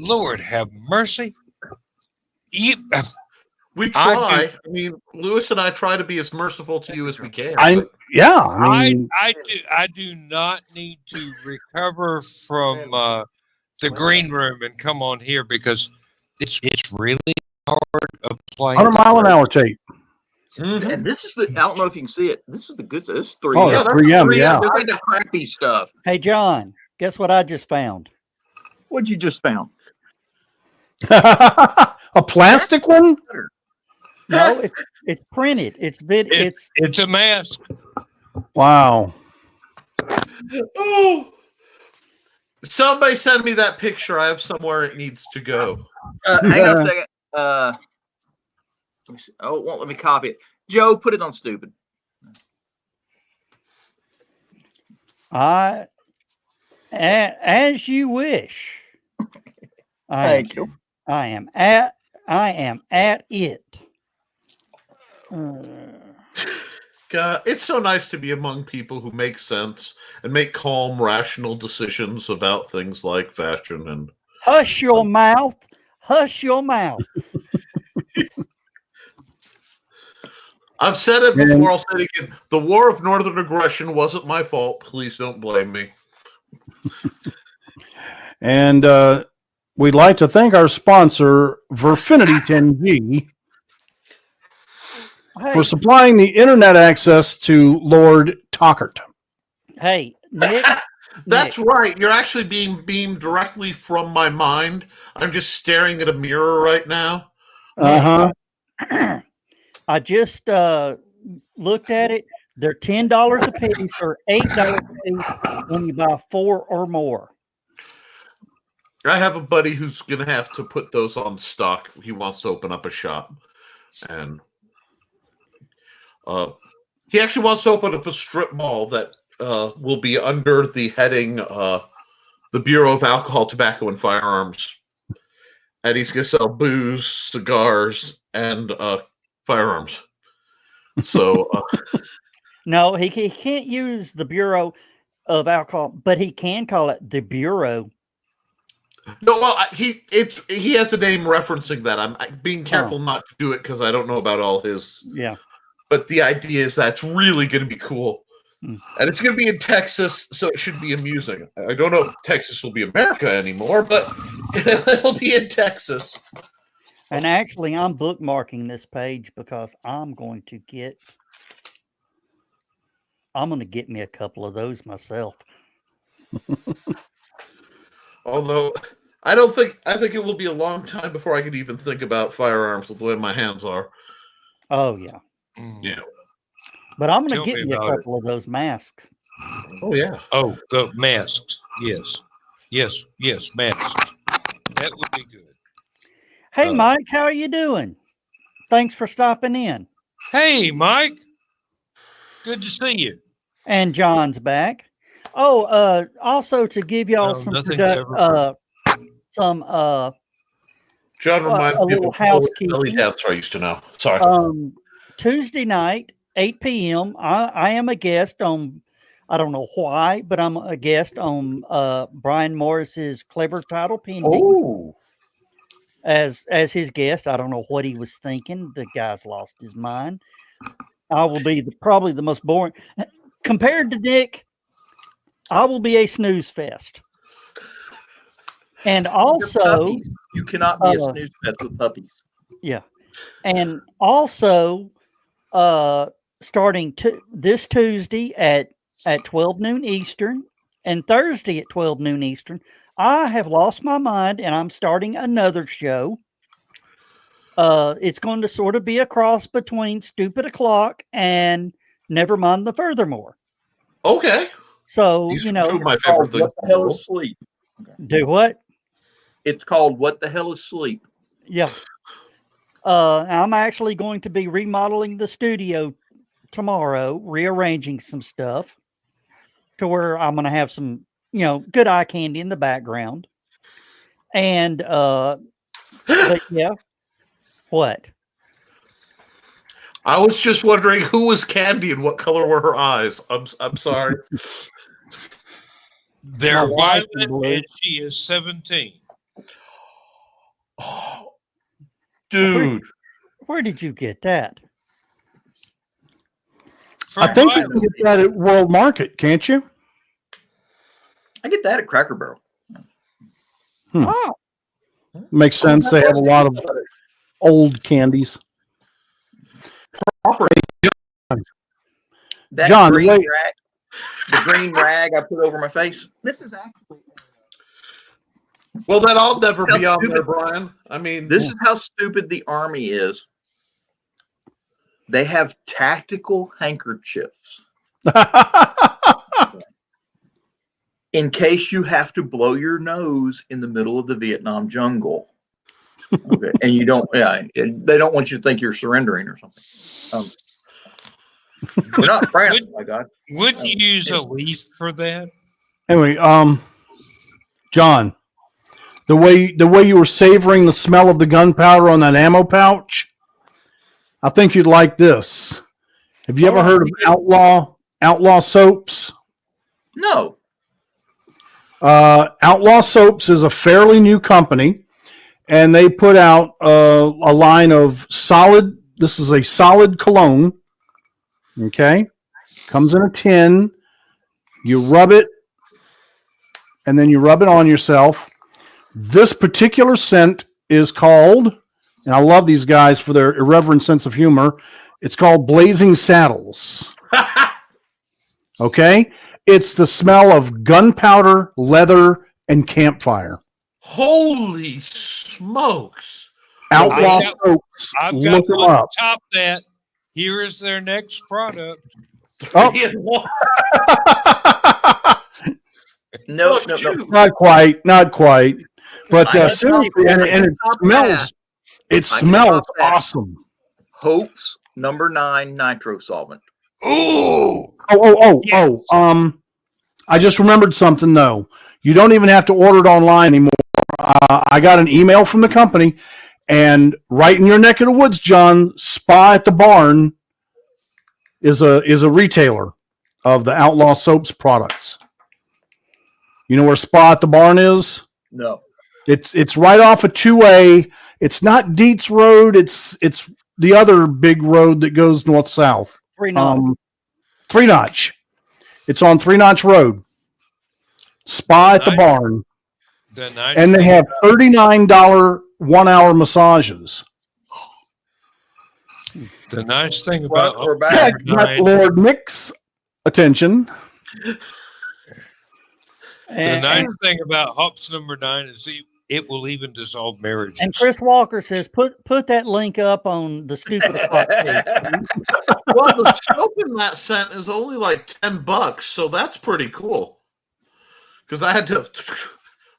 Lord have mercy. We try. I mean, Lewis and I try to be as merciful to you as we can. I do not need to recover from the green room and come on here because it's really hard applying. 100-mile-an-hour tape. Mm-hmm. And this is I don't know if you can see it. This is the good. This is 3M. Oh, yeah, 3M. Yeah. This ain't the crappy stuff. Hey, John, guess what I just found? What'd you just found? A plastic one? No, it's printed. It's a mask. Wow. Oh, somebody send me that picture. I have somewhere it needs to go. Hang on a second. Let me see. Oh, it won't let me copy it. Joe, put it on stupid. As you wish. Thank you. I am at it. It's so nice to be among people who make sense and make calm, rational decisions about things like fashion and. Hush your mouth. Hush your mouth. I've said it before, I'll say it again. The war of northern aggression wasn't my fault. Please don't blame me. And we'd like to thank our sponsor, Verfinity 10G, for supplying the internet access to Lord Tockert. Hey, Nick. That's right. You're actually being beamed directly from my mind. I'm just staring at a mirror right now. Uh-huh. I just looked at it. They're $10 a piece or $8 a piece when you buy 4 or more. I have a buddy who's going to have to put those on stock. He wants to open up a shop. And he actually wants to open up a strip mall that will be under the heading the Bureau of Alcohol, Tobacco, and Firearms. And he's going to sell booze, cigars, and firearms. So no, he can't use the Bureau of Alcohol, but he can call it the Bureau. No, well, he has a name referencing that. I'm being careful not to do it because I don't know about all his. Yeah. But the idea is that's really going to be cool. And it's going to be in Texas, so it should be amusing. I don't know if Texas will be America anymore, but it'll be in Texas. And actually, I'm bookmarking this page because I'm going to get me a couple of those myself. Although, I think it will be a long time before I can even think about firearms with the way my hands are. Oh, yeah. Yeah. But I'm going to get me a couple of those masks. Oh, yeah. Oh, the masks. Yes. Yes, masks. That would be good. Hey, Mike, how are you doing? Thanks for stopping in. Hey, Mike. Good to see you. And John's back. Oh, also to give y'all some John reminds me of a housekeeping belly dancer I used to know. Sorry. Tuesday night, 8 p.m. I am a guest on, I don't know why, but I'm a guest on Brian Morris's Clever Title Pending. Oh. As his guest. I don't know what he was thinking. The guy's lost his mind. I will be probably the most boring. Compared to Nick, I will be a snooze fest. And also, you cannot be a snooze fest with puppies. Yeah. And also, starting this Tuesday at 12 noon Eastern and Thursday at 12 noon Eastern, I have lost my mind and I'm starting another show. It's going to sort of be a cross between Stupid O'Clock and Never Mind the Furthermore. Okay. So, These are two of my favorite things. What the hell is sleep? Okay. Do what? It's called What the Hell is Sleep? Yeah. I'm actually going to be remodeling the studio tomorrow, rearranging some stuff to where I'm going to have some, good eye candy in the background. And, but yeah. What? I was just wondering who was Candy and what color were her eyes. I'm sorry. They're violet and she is 17. Oh, dude. Where did you get that? I think you can get that at World Market, can't you? I get that at Cracker Barrel. Oh. Makes sense. They have a lot of old candies. That John, green rag, the green rag I put over my face. This is actually. Well, then I'll never be on there, Brian. I mean, this is how stupid the Army is. They have tactical handkerchiefs in case you have to blow your nose in the middle of the Vietnam jungle. Okay, and you don't. Yeah, they don't want you to think you're surrendering or something. You're not France, my God. Wouldn't you use a leaf for that? Anyway, John, the way you were savoring the smell of the gunpowder on that ammo pouch, I think you'd like this. Have you ever heard of Outlaw Soaps? No. Outlaw Soaps is a fairly new company, and they put out a line of solid. This is a solid cologne. Okay, comes in a tin. You rub it, and then you rub it on yourself. This particular scent is called, and I love these guys for their irreverent sense of humor. It's called Blazing Saddles. Okay, it's the smell of gunpowder, leather, and campfire. Holy smokes! Outlaw Soaps. I've got Look them one to up. top that. Here is their next product. Oh. No, not quite. But seriously, and it smells awesome. Hope's number 9 nitro solvent. Ooh. I just remembered something though. You don't even have to order it online anymore. I got an email from the company, and right in your neck of the woods, John, Spa at the Barn is a retailer of the Outlaw Soaps products. You know where Spa at the Barn is? No. It's right off of 2A. It's not Dietz Road. It's the other big road that goes north-south. Three Notch. Three Notch. It's on 3 Notch Road. Spa at the Barn. And they have $39 1-hour massages. The nice thing about got Lord Nick's attention. The nice thing about Hops number 9 is it will even dissolve marriages. And Chris Walker says, put that link up on the stupid. Well, the soap in that scent is only like $10, so that's pretty cool. Because I had to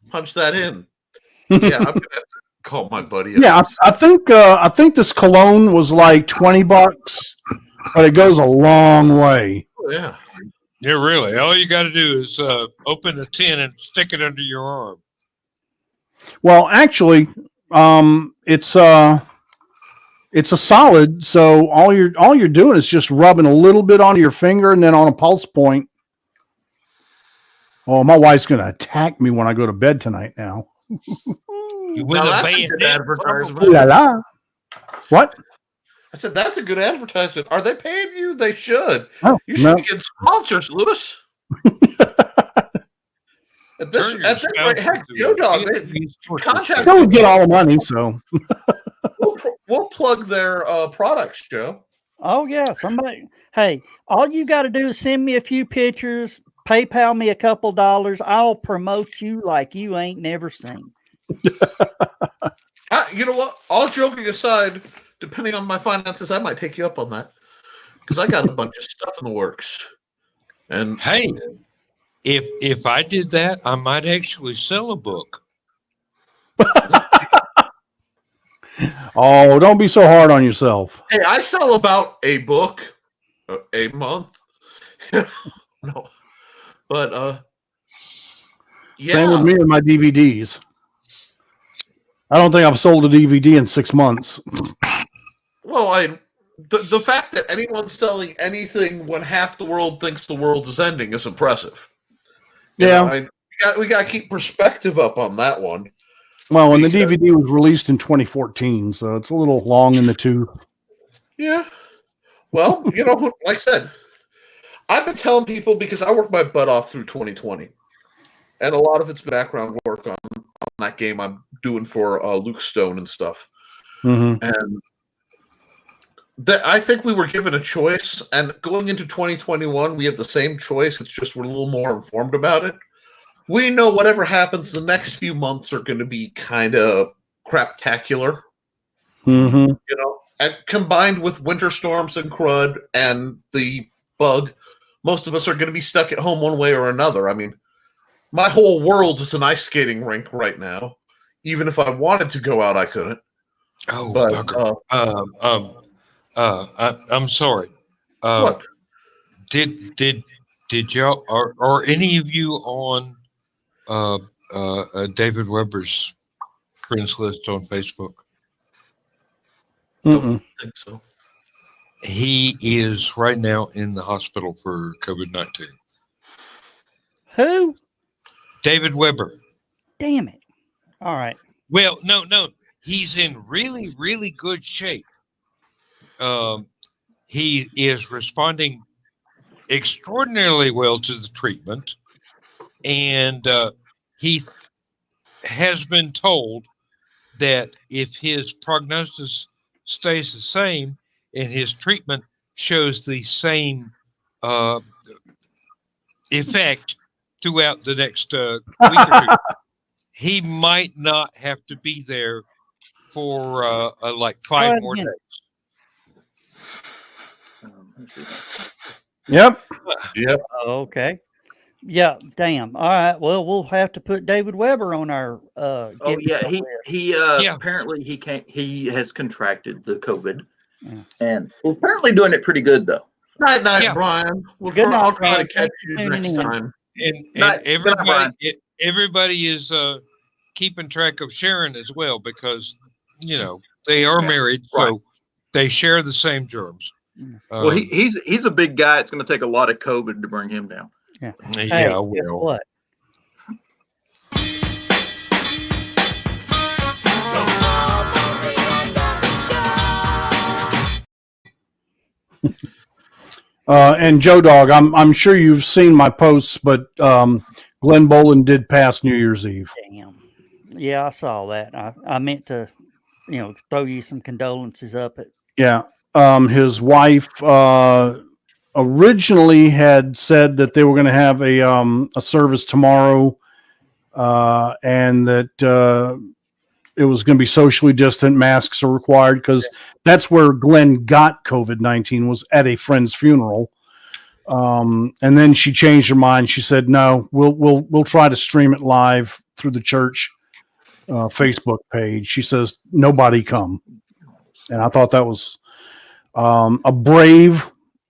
punch that in. Yeah, I'm gonna call my buddy. Yeah, I think this cologne was like $20, but it goes a long way. Oh, yeah. Yeah, really. All you got to do is open a tin and stick it under your arm. Well, actually, it's a solid. So all you're doing is just rubbing a little bit onto your finger and then on a pulse point. Oh, my wife's going to attack me when I go to bed tonight now. With that's a good advertisement. La la. What? I said that's a good advertisement. Are they paying you? They should. Oh, you should be getting sponsors, Lewis. At this rate, heck, Yo Dog, contact. They would get all the money, so we'll plug their products, Joe. Oh yeah, somebody. Hey, all you got to do is send me a few pictures, PayPal me a couple dollars. I'll promote you like you ain't never seen. You know what? All joking aside, depending on my finances, I might take you up on that because I got a bunch of stuff in the works. And hey, if I did that, I might actually sell a book. Oh, don't be so hard on yourself. Hey, I sell about a book a month. No, but yeah. Same with me and my DVDs. I don't think I've sold a DVD in 6 months. Well, the fact that anyone's selling anything when half the world thinks the world is ending is impressive. Yeah, we got to keep perspective up on that one. Well, and the DVD was released in 2014, so it's a little long in the tooth. Yeah. Well, you know, like I said, I've been telling people because I worked my butt off through 2020, and a lot of it's background work on that game I'm doing for Luke Stone and stuff. Mm-hmm. And I think we were given a choice, and going into 2021, we have the same choice. It's just we're a little more informed about it. We know whatever happens the next few months are going to be kind of craptacular. Mm-hmm. You know, and combined with winter storms and crud and the bug, most of us are going to be stuck at home one way or another. I mean, my whole world is an ice skating rink right now. Even if I wanted to go out, I couldn't. Oh, but, I'm sorry. What? Did y'all are any of you on David Weber's friends list on Facebook? Mm-mm. I think so. He is right now in the hospital for COVID-19. Who? David Weber. Damn it. All right. Well, no. He's in really, really good shape. He is responding extraordinarily well to the treatment. And he has been told that if his prognosis stays the same and his treatment shows the same effect throughout the next week or two, he might not have to be there for like 5 more days. Yep. Oh, okay. Yeah. Damn. All right. Well, we'll have to put David Weber on our. Oh yeah, he apparently he has contracted the COVID, and we're apparently doing it pretty good though. Night, Brian. I'll try to catch you next time. And everybody is keeping track of Sharon as well, because they are married, so they share the same germs. Well, he's a big guy. It's going to take a lot of COVID to bring him down. Yeah. Hey, guess what? And Joe Dog, I'm sure you've seen my posts, but Glenn Boland did pass New Year's Eve. Damn. Yeah, I saw that. I meant to, throw you some condolences up. Yeah. His wife originally had said that they were going to have a service tomorrow, and that it was going to be socially distant, masks are required, because that's where Glenn got COVID-19, was at a friend's funeral. And then she changed her mind. She said, "No, we'll try to stream it live through the church Facebook page." She says, "Nobody come," and I thought that was a brave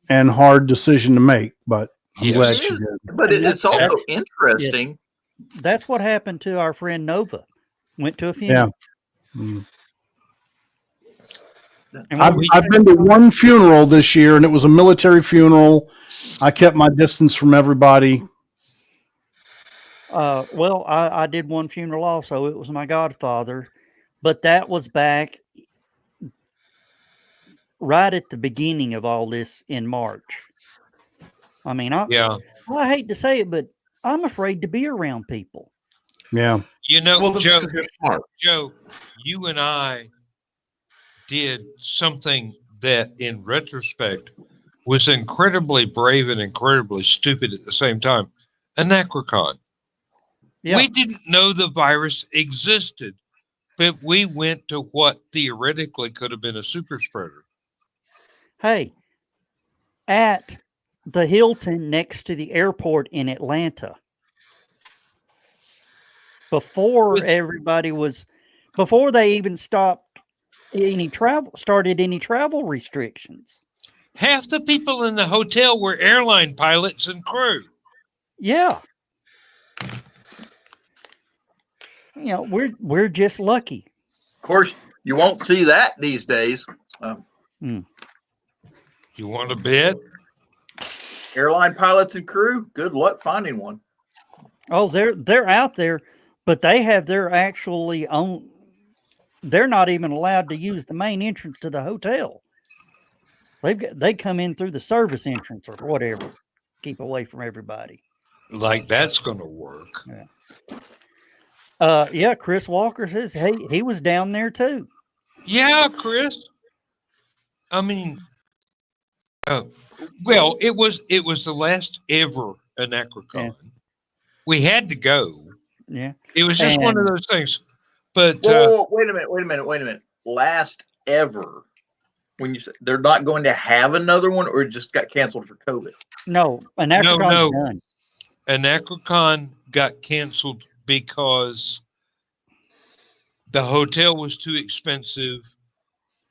and hard decision to make, but I'm glad she did. But it's also interesting. That's what happened to our friend Nova. Went to a funeral. Yeah. Mm. I've been to one funeral this year, and it was a military funeral. I kept my distance from everybody. Well, I did one funeral also. It was my godfather, but that was back right at the beginning of all this in March. I mean, I hate to say it, but I'm afraid to be around people. Yeah. Joe, you and I did something that in retrospect was incredibly brave and incredibly stupid at the same time. Anachrocon. Yeah. We didn't know the virus existed, but we went to what theoretically could have been a super spreader. Hey, at the Hilton next to the airport in Atlanta, before they even started any travel restrictions. Half the people in the hotel were airline pilots and crew. Yeah. We're just lucky. Of course, you won't see that these days. You want to bet? Airline pilots and crew, good luck finding one. Oh, they're out there, but they have their actually own. They're not even allowed to use the main entrance to the hotel. They come in through the service entrance or whatever. Keep away from everybody. Like that's going to work. Yeah. Chris Walker says he was down there too. Yeah, Chris. I mean, well, it was the last ever Anachrocon. Yeah. We had to go. Yeah. It was just one of those things. But wait a minute. Last ever. When you say they're not going to have another one, or it just got canceled for COVID? No, Anachrocon done. Anachrocon got canceled because the hotel was too expensive.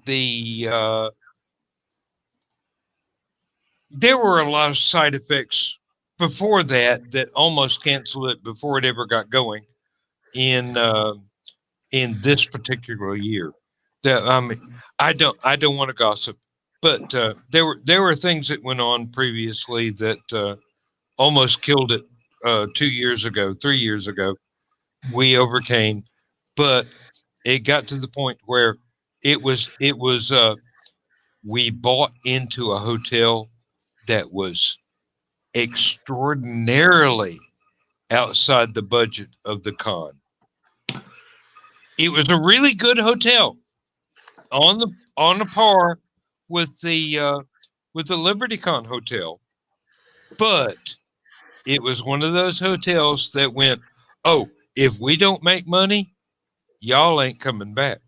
There were a lot of side effects before that almost canceled it before it ever got going in this particular year. I don't want to gossip, But there were things that went on previously that almost killed it 2 years ago, 3 years ago. We overcame, but it got to the point where it was we bought into a hotel that was extraordinarily outside the budget of the con. It was a really good hotel on a par with the LibertyCon hotel, but it was one of those hotels that went, oh, if we don't make money, y'all ain't coming back.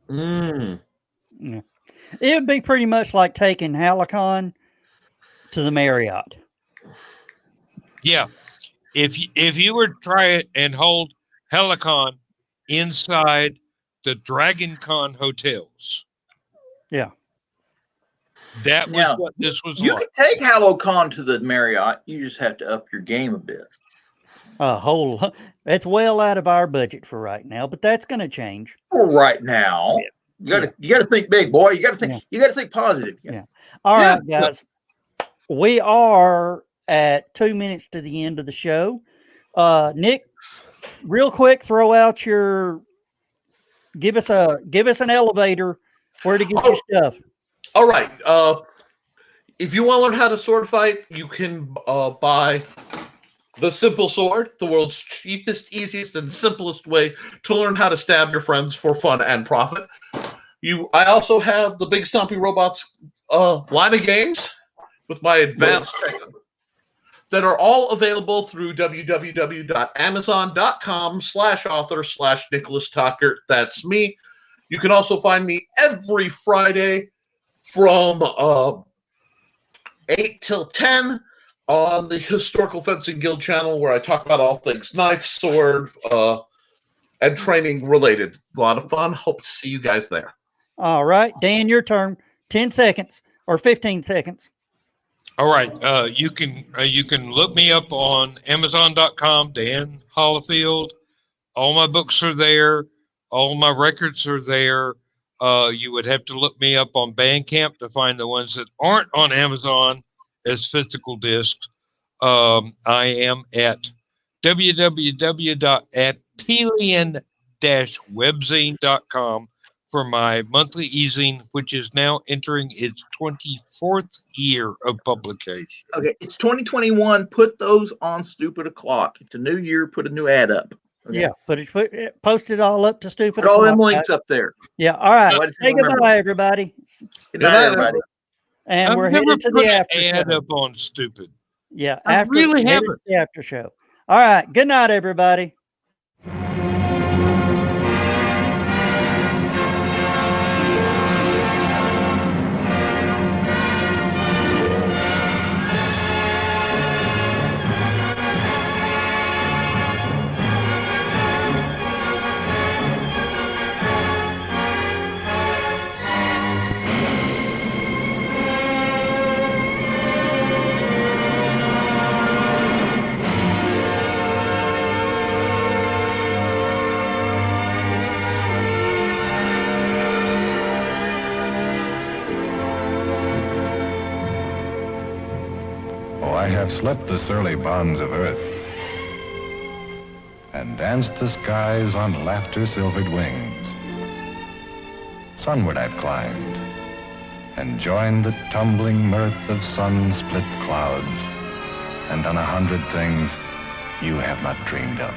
Yeah. It would be pretty much like taking Halicon to the Marriott. Yeah. If you were to try it and hold Helicon inside the DragonCon hotels. Yeah. That was what this was you like. can take HalloCon to the Marriott. You just have to up your game a bit. That's well out of our budget for right now, but that's going to change. For right now. Yeah. You gotta think big, boy. You gotta think positive. Yeah. All right, guys. We are at 2 minutes to the end of the show. Nick, real quick, throw out give us an elevator where to get your stuff. All right. If you want to learn how to sword fight, you can buy the Simple Sword, the world's cheapest, easiest, and simplest way to learn how to stab your friends for fun and profit. I also have the Big Stompy Robots line of games with my advanced tech that are all available through www.amazon.com/author/Nicholas Tucker. That's me. You can also find me every Friday from 8 till 10 on the Historical Fencing Guild channel, where I talk about all things knife, sword, and training related. A lot of fun. Hope to see you guys there. All right, Dan, your turn. 10 seconds or 15 seconds. All right. You can look me up on Amazon.com, Dan Hollifield. All my books are there. All my records are there. You would have to look me up on Bandcamp to find the ones that aren't on Amazon as physical discs. I am at www.pelian-webzine.com for my monthly e-zine, which is now entering its 24th year of publication. Okay, it's 2021. Put those on Stupid O'Clock. It's a new year. Put a new ad up. Okay. Yeah, post it all up to Stupid Put all O'Clock, them links guys. up there. Yeah, all right. Let's Say goodbye, everybody. Good night, everybody. And we're headed to the after ad show. up on Stupid. Yeah, I really haven't. The after show. All right. Good night, everybody. I have slept the surly bonds of earth and danced the skies on laughter-silvered wings. Sunward I've climbed and joined the tumbling mirth of sun-split clouds and done 100 things you have not dreamed of.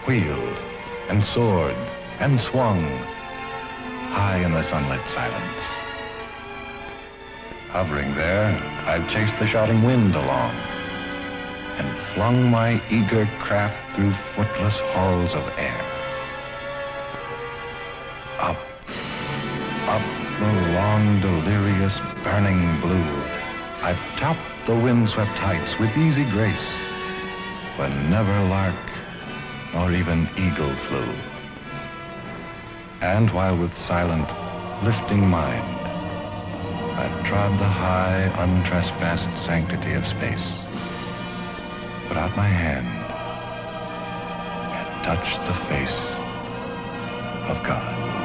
Wheeled and soared and swung high in the sunlit silence. Hovering there, I've chased the shouting wind along and flung my eager craft through footless halls of air. Up, up the long, delirious, burning blue, I've topped the windswept heights with easy grace, when never lark nor even eagle flew. And while with silent, lifting mind, I've trod the high, untrespassed sanctity of space, put out my hand, and touched the face of God.